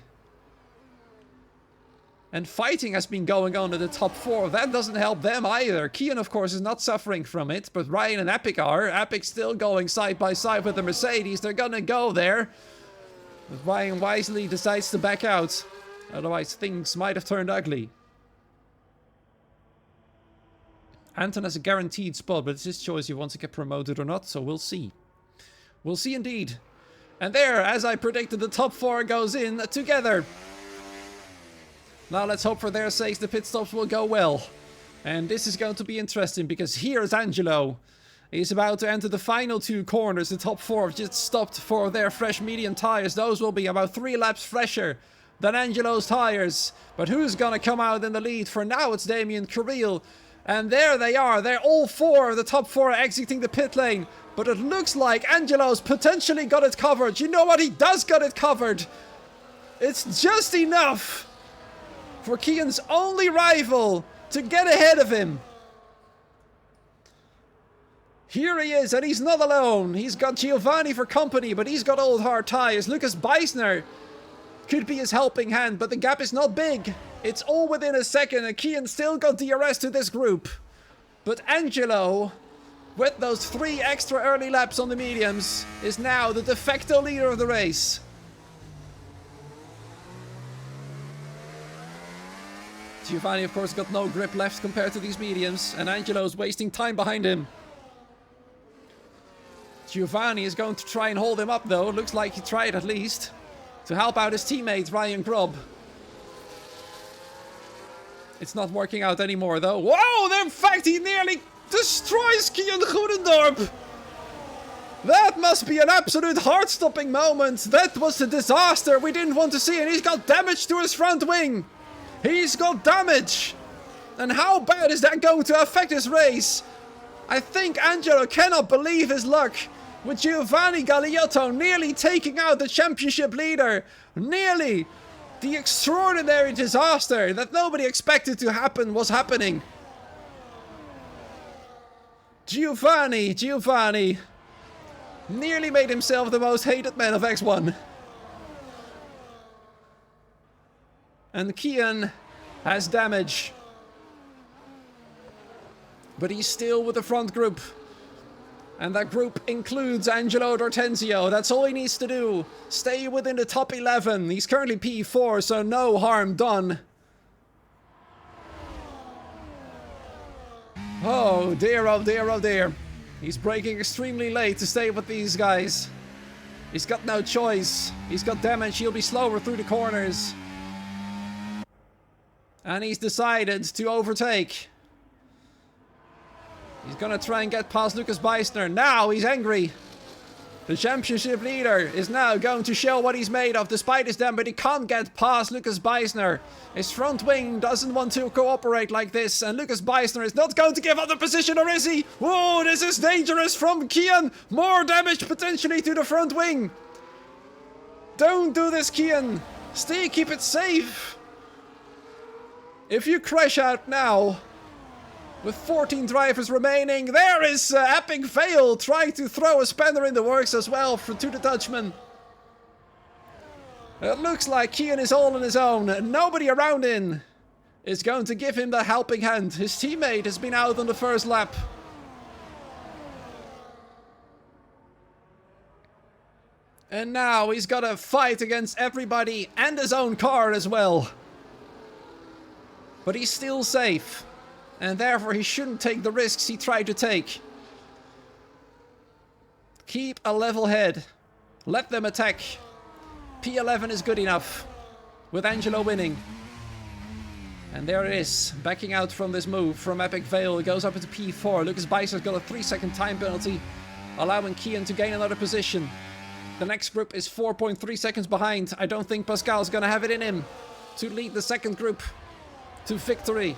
And fighting has been going on in the top 4. That doesn't help them either. Kian, of course, is not suffering from it, but Ryan and Epic are. Epic's still going side by side with the Mercedes. They're gonna go there. But Ryan wisely decides to back out. Otherwise, things might have turned ugly. Anton has a guaranteed spot, but it's his choice if he wants to get promoted or not, so we'll see. We'll see indeed. And there, as I predicted, the top 4 goes in together. Now let's hope for their sakes the pit stops will go well. And this is going to be interesting because here's Angelo. He's about to enter the final 2 corners. The top 4 have just stopped for their fresh medium tires. Those will be about 3 laps fresher than Angelo's tires. But who's gonna come out in the lead? For now it's Damien Carril. And there they are. They're all 4. The top 4 are exiting the pit lane. But it looks like Angelo's potentially got it covered. You know what? He does got it covered. It's just enough for Kian's only rival to get ahead of him. Here he is, and he's not alone. He's got Giovanni for company, but he's got old hard tires. Lucas Beisner could be his helping hand, but the gap is not big. It's all within a second, and Kian still got DRS to this group. But Angelo, with those 3 extra early laps on the mediums, is now the de facto leader of the race. Giovanni, of course, got no grip left compared to these mediums, and Angelo's wasting time behind him. Giovanni is going to try and hold him up, though. Looks like he tried at least to help out his teammate, Ryan Grob. It's not working out anymore, though. Whoa! In fact, he nearly destroys Kian Goedendorp. That must be an absolute heart-stopping moment. That was a disaster we didn't want to see, and he's got damage to his front wing. He's got damage. And how bad is that going to affect his race? I think Angelo cannot believe his luck. With Giovanni Galeotto nearly taking out the championship leader. Nearly. The extraordinary disaster that nobody expected to happen was happening. Giovanni nearly made himself the most hated man of X1. And Kian has damage. But he's still with the front group. And that group includes Angelo D'Ortenzio. That's all he needs to do. Stay within the top 11. He's currently P4, so no harm done. Oh dear, oh dear, oh dear. He's braking extremely late to stay with these guys. He's got no choice. He's got damage. He'll be slower through the corners. And he's decided to overtake. He's gonna try and get past Lucas Beisner. Now he's angry. The championship leader is now going to show what he's made of despite his damage, but he can't get past Lucas Beisner. His front wing doesn't want to cooperate like this, and Lucas Beisner is not going to give up the position, or is he? Whoa, this is dangerous from Kian. More damage potentially to the front wing. Don't do this, Kian. Stay, keep it safe. If you crash out now, with 14 drivers remaining, there is Epic Fail trying to throw a spanner in the works as well to the Dutchman. It looks like Kian is all on his own, and nobody around him is going to give him the helping hand. His teammate has been out on the first lap. And now he's got to fight against everybody and his own car as well. But he's still safe. And therefore he shouldn't take the risks he tried to take. Keep a level head. Let them attack. P11 is good enough. With Angelo winning. And there it is. Backing out from this move from Epic Vale. It goes up into P4. Lucas Beisner's got a 3-second time penalty. Allowing Kian to gain another position. The next group is 4.3 seconds behind. I don't think Pascal's gonna have it in him to lead the second group to victory.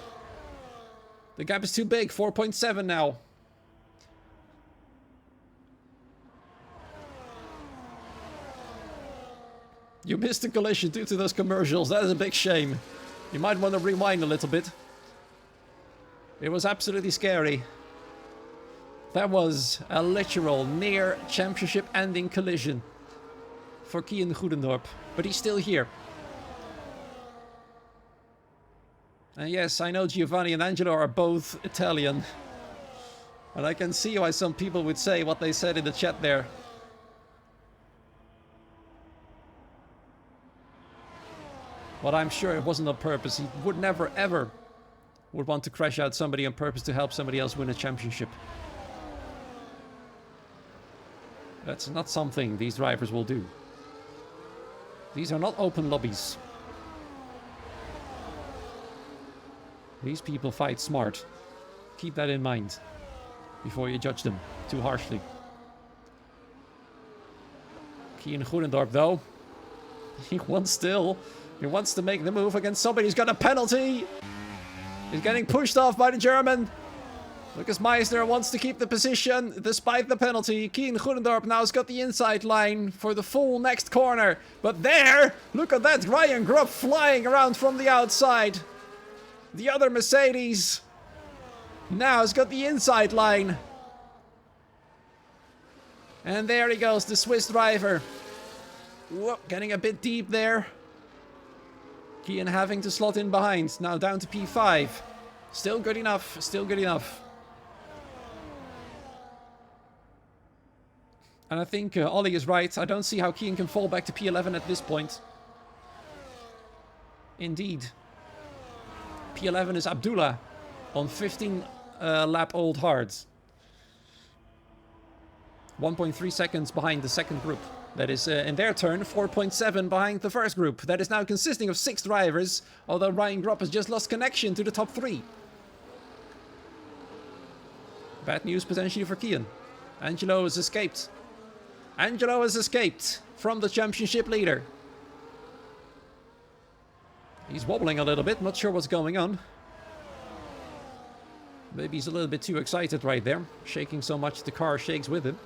The gap is too big, 4.7 now. You missed the collision due to those commercials. That is a big shame. You might want to rewind a little bit. It was absolutely scary. That was a literal near championship ending collision for Kian Goedendorp. But he's still here. And yes, I know Giovanni and Angelo are both Italian. And I can see why some people would say what they said in the chat there. But I'm sure it wasn't on purpose. He would never, ever would want to crash out somebody on purpose to help somebody else win a championship. That's not something these drivers will do. These are not open lobbies. These people fight smart. Keep that in mind before you judge them too harshly. Kian Goedendorp, though, he wants to make the move against somebody who's got a penalty. He's getting pushed off by the German. Lucas Meissner wants to keep the position despite the penalty. Kian Goedendorp now has got the inside line for the full next corner. But there, look at that, Ryan Grubb flying around from the outside. The other Mercedes now has got the inside line. And there he goes, the Swiss driver. Whoop, getting a bit deep there. Kian having to slot in behind. Now down to P5. Still good enough, still good enough. And I think Ollie is right. I don't see how Kian can fall back to P11 at this point. Indeed. P11 is Abdullah on 15 lap old hards. 1.3 seconds behind the second group. That is, in their turn, 4.7 behind the first group. That is now consisting of 6 drivers, although Ryan Grubb has just lost connection to the top 3. Bad news potentially for Kian. Angelo has escaped. Angelo has escaped from the championship leader. He's wobbling a little bit, not sure what's going on. Maybe he's a little bit too excited right there, shaking so much the car shakes with him.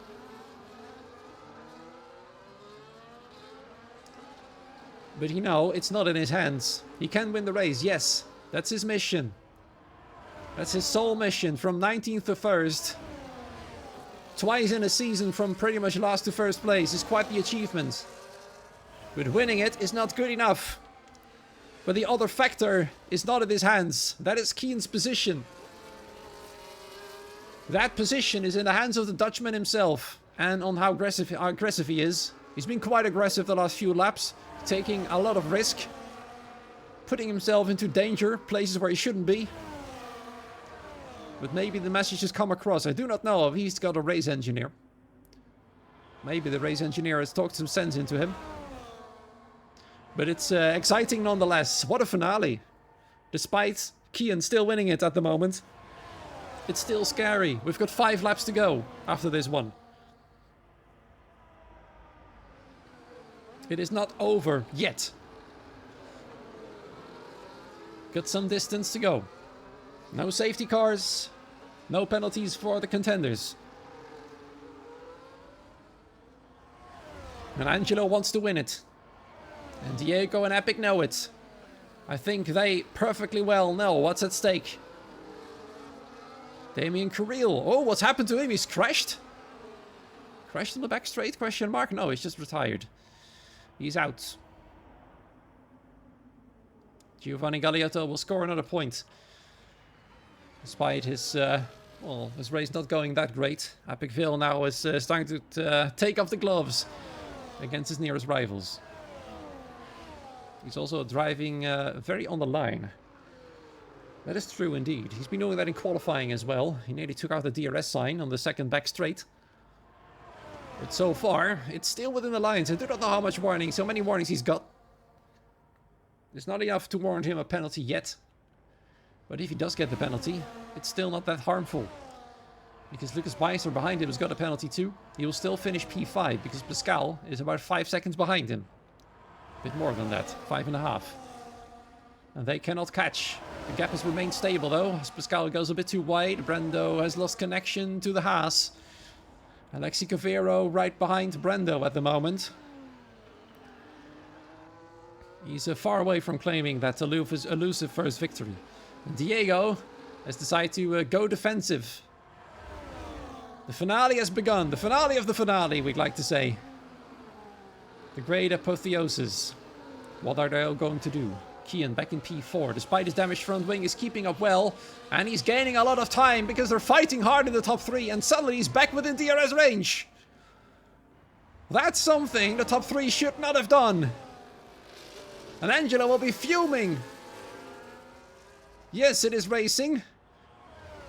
But you know, it's not in his hands. He can win the race, yes. That's his mission. That's his sole mission from 19th to 1st. Twice in a season from pretty much last to first place is quite the achievement. But winning it is not good enough. But the other factor is not in his hands. That is Kian's position. That position is in the hands of the Dutchman himself. And on how aggressive he is. He's been quite aggressive the last few laps. Taking a lot of risk. Putting himself into danger. Places where he shouldn't be. But maybe the message has come across. I do not know if he's got a race engineer. Maybe the race engineer has talked some sense into him. But it's exciting nonetheless. What a finale. Despite Kian still winning it at the moment. It's still scary. We've got 5 laps to go after this one. It is not over yet. Got some distance to go. No safety cars. No penalties for the contenders. And Angelo wants to win it. And Diego and Epic know it. I think they perfectly well know what's at stake. Damien Carril. Oh, what's happened to him? He's crashed. Crashed in the back straight? Question mark? No, he's just retired. He's out. Giovanni Gagliotto will score another point. Despite his, well, his race not going that great. Epicville now is starting to take off the gloves against his nearest rivals. He's also driving very on the line. That is true indeed. He's been doing that in qualifying as well. He nearly took out the DRS sign on the second back straight. But so far, it's still within the lines. I do not know how much warning, so many warnings he's got. There's not enough to warrant him a penalty yet. But if he does get the penalty, it's still not that harmful. Because Lucas Meissner behind him has got a penalty too. He will still finish P5 because Pascal is about 5 seconds behind him. A bit more than that, 5.5. And they cannot catch. The gap has remained stable though, as Pascal goes a bit too wide. Brando has lost connection to the Haas. Alexi Cavero right behind Brando at the moment. He's far away from claiming that elusive first victory. And Diego has decided to go defensive. The finale has begun. The finale of the finale, we'd like to say. The great apotheosis. What are they all going to do? Kian back in P4. Despite his damaged front wing, is keeping up well. And he's gaining a lot of time because they're fighting hard in the top 3. And suddenly he's back within DRS range. That's something the top 3 should not have done. And Angelo will be fuming. Yes, it is racing.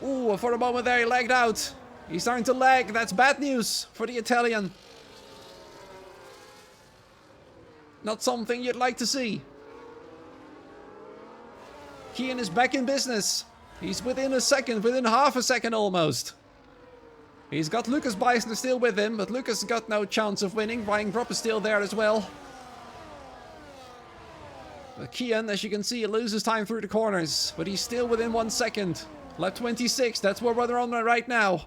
Ooh, for a moment there he lagged out. He's starting to lag. That's bad news for the Italian. Not something you'd like to see. Kian is back in business. He's within a second, within half a second almost. He's got Lucas Bison still with him, but Lucas got no chance of winning. Ryan Gropp is still there as well. But Kian, as you can see, loses time through the corners, but he's still within 1 second. Lap 26, that's what we're on right now.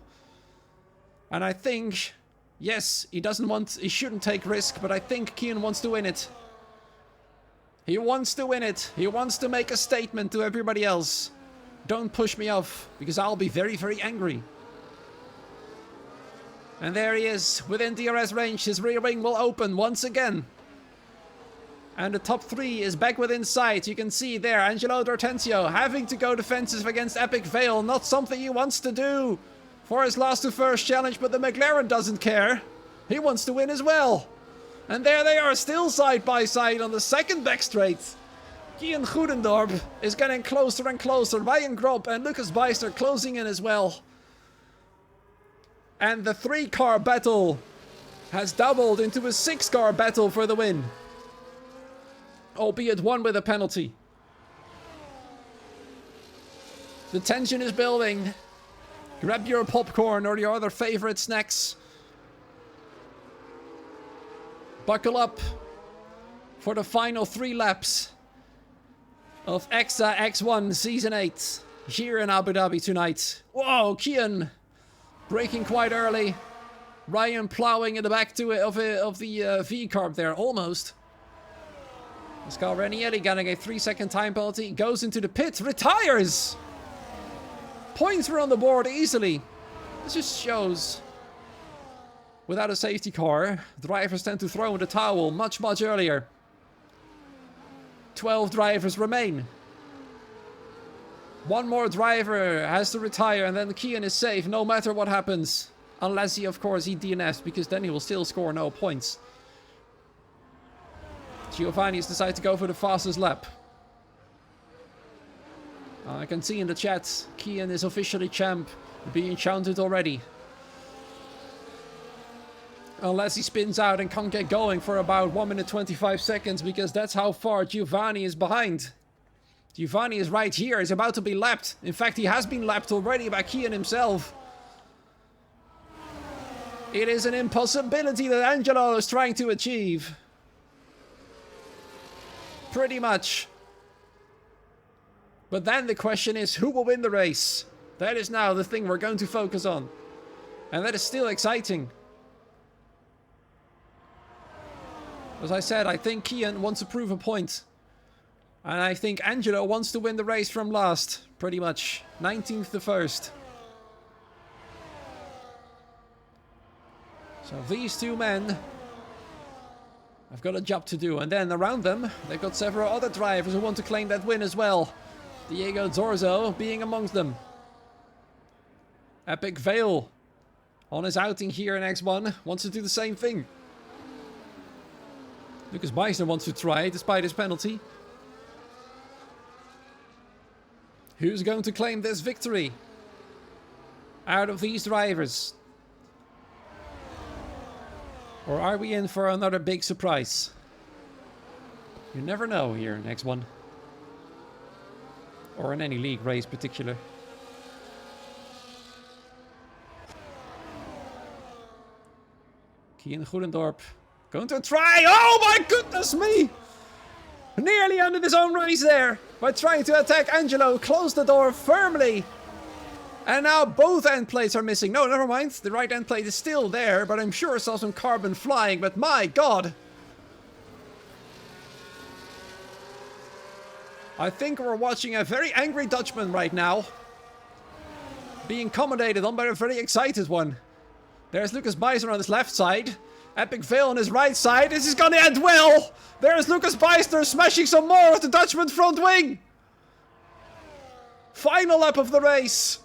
And I think, yes, he shouldn't take risk, but I think Kian wants to win it. He wants to win it. He wants to make a statement to everybody else. Don't push me off, because I'll be very, very angry. And there he is, within DRS range. His rear wing will open once again. And the top 3 is back within sight. You can see there, Angelo D'Ortenzio having to go defensive against Epic Veil. Not something he wants to do for his last to first challenge, but the McLaren doesn't care. He wants to win as well. And there they are, still side by side on the second back straight. Kian Goedendorp is getting closer and closer. Ryan Gropp and Lucas Beister closing in as well. And the 3-car battle has doubled into a 6-car battle for the win. Albeit one with a penalty. The tension is building. Grab your popcorn or your other favorite snacks. Buckle up for the final 3 laps of EXA X1 Season 8 here in Abu Dhabi tonight. Whoa, Kian braking quite early. Ryan plowing in the back of the V-carb there, almost. Pascal Ranieri getting a 3-second time penalty. Goes into the pit, retires! Points were on the board easily. This just shows, without a safety car, drivers tend to throw in the towel much, much earlier. 12 drivers remain. One more driver has to retire and then Kian is safe no matter what happens. Unless he, of course, he DNFs, because then he will still score no points. Giovanni has decided to go for the fastest lap. I can see in the chat, Kian is officially champ, being chanted already. Unless he spins out and can't get going for about 1 minute 25 seconds, because that's how far Giovanni is behind. Giovanni is right here, he's about to be lapped. In fact, he has been lapped already by Kian himself. It is an impossibility that Angelo is trying to achieve. Pretty much. But then the question is, who will win the race? That is now the thing we're going to focus on. And that is still exciting. As I said, I think Kian wants to prove a point. And I think Angelo wants to win the race from last. Pretty much. 19th to 1st. So these two men have got a job to do. And then around them, they've got several other drivers who want to claim that win as well. Diego Zorzo being amongst them. Epic Veil, on his outing here in X1, wants to do the same thing. Lucas Beisner wants to try, despite his penalty. Who's going to claim this victory out of these drivers? Or are we in for another big surprise? You never know here in X1. Or in any league race particular. Kian Goedendorp going to try. Oh my goodness me! Nearly ended his own race there by trying to attack Angelo. Closed the door firmly. And now both end plates are missing. No, never mind. The right end plate is still there, but I'm sure I saw some carbon flying. But my god! I think we're watching a very angry Dutchman right now. Being commentated on by a very excited one. There's Lucas Beisner on his left side. Epic Veil on his right side. This is gonna end well! There's Lucas Beisner smashing some more of the Dutchman front wing! Final lap of the race.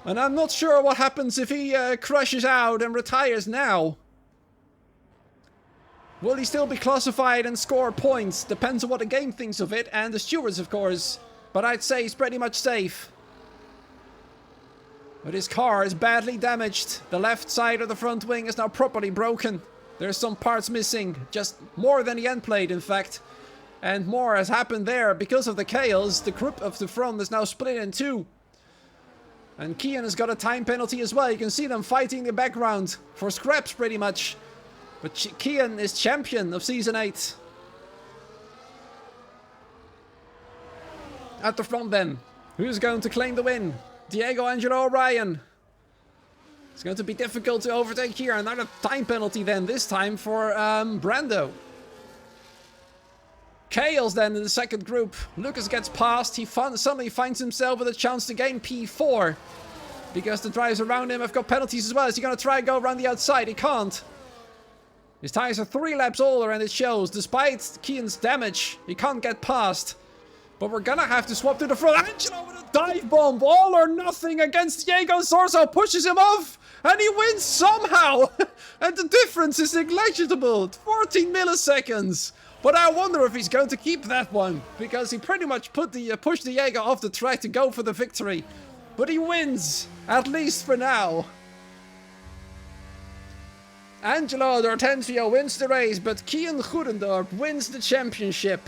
And I'm not sure what happens if he crashes out and retires now. Will he still be classified and score points? Depends on what the game thinks of it, and the stewards, of course. But I'd say he's pretty much safe. But his car is badly damaged. The left side of the front wing is now properly broken. There's some parts missing, just more than the end plate in fact. And more has happened there because of the chaos. The group of the front is now split in two. And Kian has got a time penalty as well. You can see them fighting in the background for scraps pretty much. But Kian is champion of Season 8. At the front then, who's going to claim the win? Diego Angelo O'Ryan. It's going to be difficult to overtake here. Another time penalty then, this time for Brando. Chaos then in the second group. Lucas gets past. He suddenly finds himself with a chance to gain P4. Because the drivers around him have got penalties as well. Is he going to try and go around the outside? He can't. His tires are 3 laps older and it shows. Despite Kian's damage, he can't get past. But we're going to have to swap to the front. Angelo with a dive bomb. All or nothing against Diego Zorzo. Pushes him off. And he wins somehow. And the difference is negligible. 14 milliseconds. But I wonder if he's going to keep that one. Because he pretty much pushed Diego off the track to go for the victory. But he wins. At least for now. Angelo D'Ortenzio wins the race. But Kian Goedendorp wins the championship.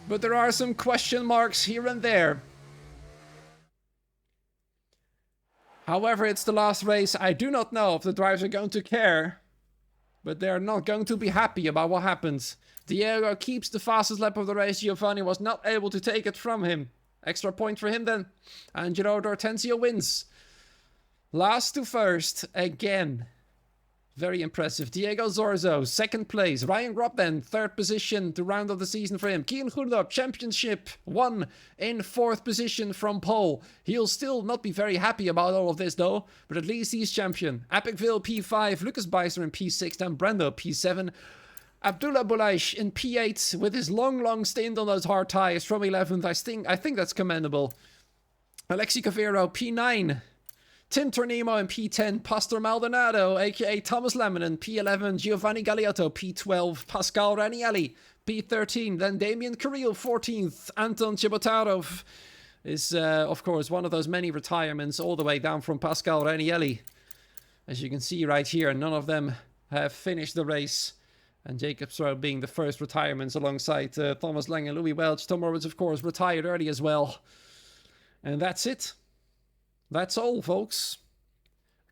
But there are some question marks here and there. However, it's the last race. I do not know if the drivers are going to care. But they're not going to be happy about what happens. Diego keeps the fastest lap of the race. Giovanni was not able to take it from him. Extra point for him then. Angelo D'Ortenzio wins. Last to first again. Very impressive. Diego Zorzo, second place. Ryan Gropp then, third position to round off the season for him. Kian Goedendorp, championship, won in fourth position from pole. He'll still not be very happy about all of this though, but at least he's champion. Apicville P5, Lucas Beiser in P6, then Brando P7. Abdullah Boulaish in P8 with his long stint on those hard tires from 11th. I think that's commendable. Alexi Cavero P9. Tim Tornimo in P10, Pastor Maldonado, aka Thomas Lemon in P11, Giovanni Galeotto P12, Pascal Ranielli P13, then Damian Carril 14th, Anton Chibotarov is of course one of those many retirements all the way down from Pascal Ranielli. As you can see right here, none of them have finished the race. And Jacob Stroh being the first retirements alongside Thomas Lang and Louis Welch. Tom Roberts of course retired early as well. And that's it. That's all, folks.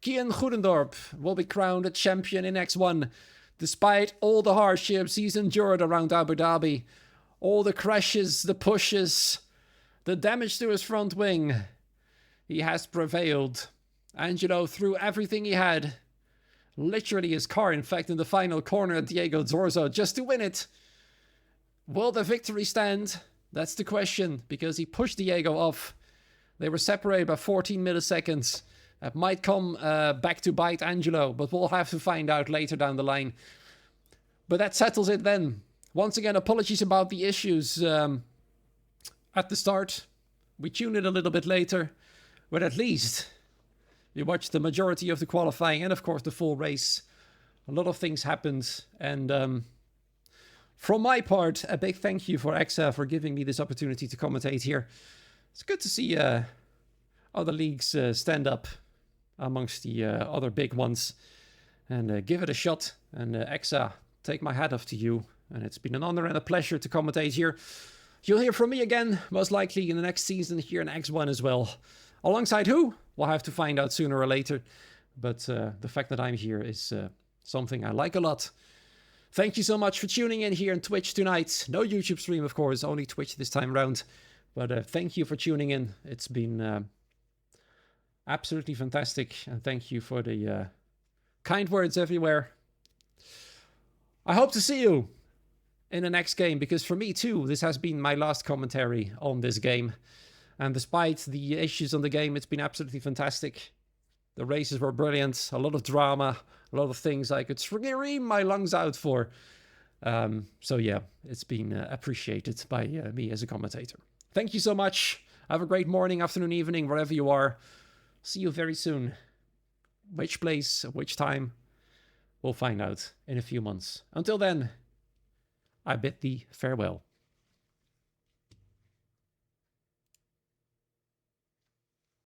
Kian Goedendorp will be crowned a champion in X1. Despite all the hardships he's endured around Abu Dhabi. All the crashes, the pushes, the damage to his front wing. He has prevailed. Angelo threw everything he had. Literally his car, in fact, in the final corner at Diego Zorzo just to win it. Will the victory stand? That's the question, because he pushed Diego off. They were separated by 14 milliseconds. That might come back to bite Angelo, but we'll have to find out later down the line. But that settles it then. Once again, apologies about the issues at the start. We tuned it a little bit later, but at least you watched the majority of the qualifying and, of course, the full race. A lot of things happened, and from my part, a big thank you for EXA for giving me this opportunity to commentate here. It's good to see other leagues stand up amongst the other big ones and give it a shot. And EXA, take my hat off to you. And it's been an honor and a pleasure to commentate here. You'll hear from me again, most likely in the next season here in X1 as well. Alongside who? We'll have to find out sooner or later. But the fact that I'm here is something I like a lot. Thank you so much for tuning in here on Twitch tonight. No YouTube stream, of course, only Twitch this time around. But thank you for tuning in. It's been absolutely fantastic. And thank you for the kind words everywhere. I hope to see you in the next game. Because for me too, this has been my last commentary on this game. And despite the issues on the game, it's been absolutely fantastic. The races were brilliant. A lot of drama. A lot of things I could scream my lungs out for. So yeah, it's been appreciated by me as a commentator. Thank you so much. Have a great morning, afternoon, evening, wherever you are. See you very soon. Which place, which time, we'll find out in a few months. Until then, I bid thee farewell.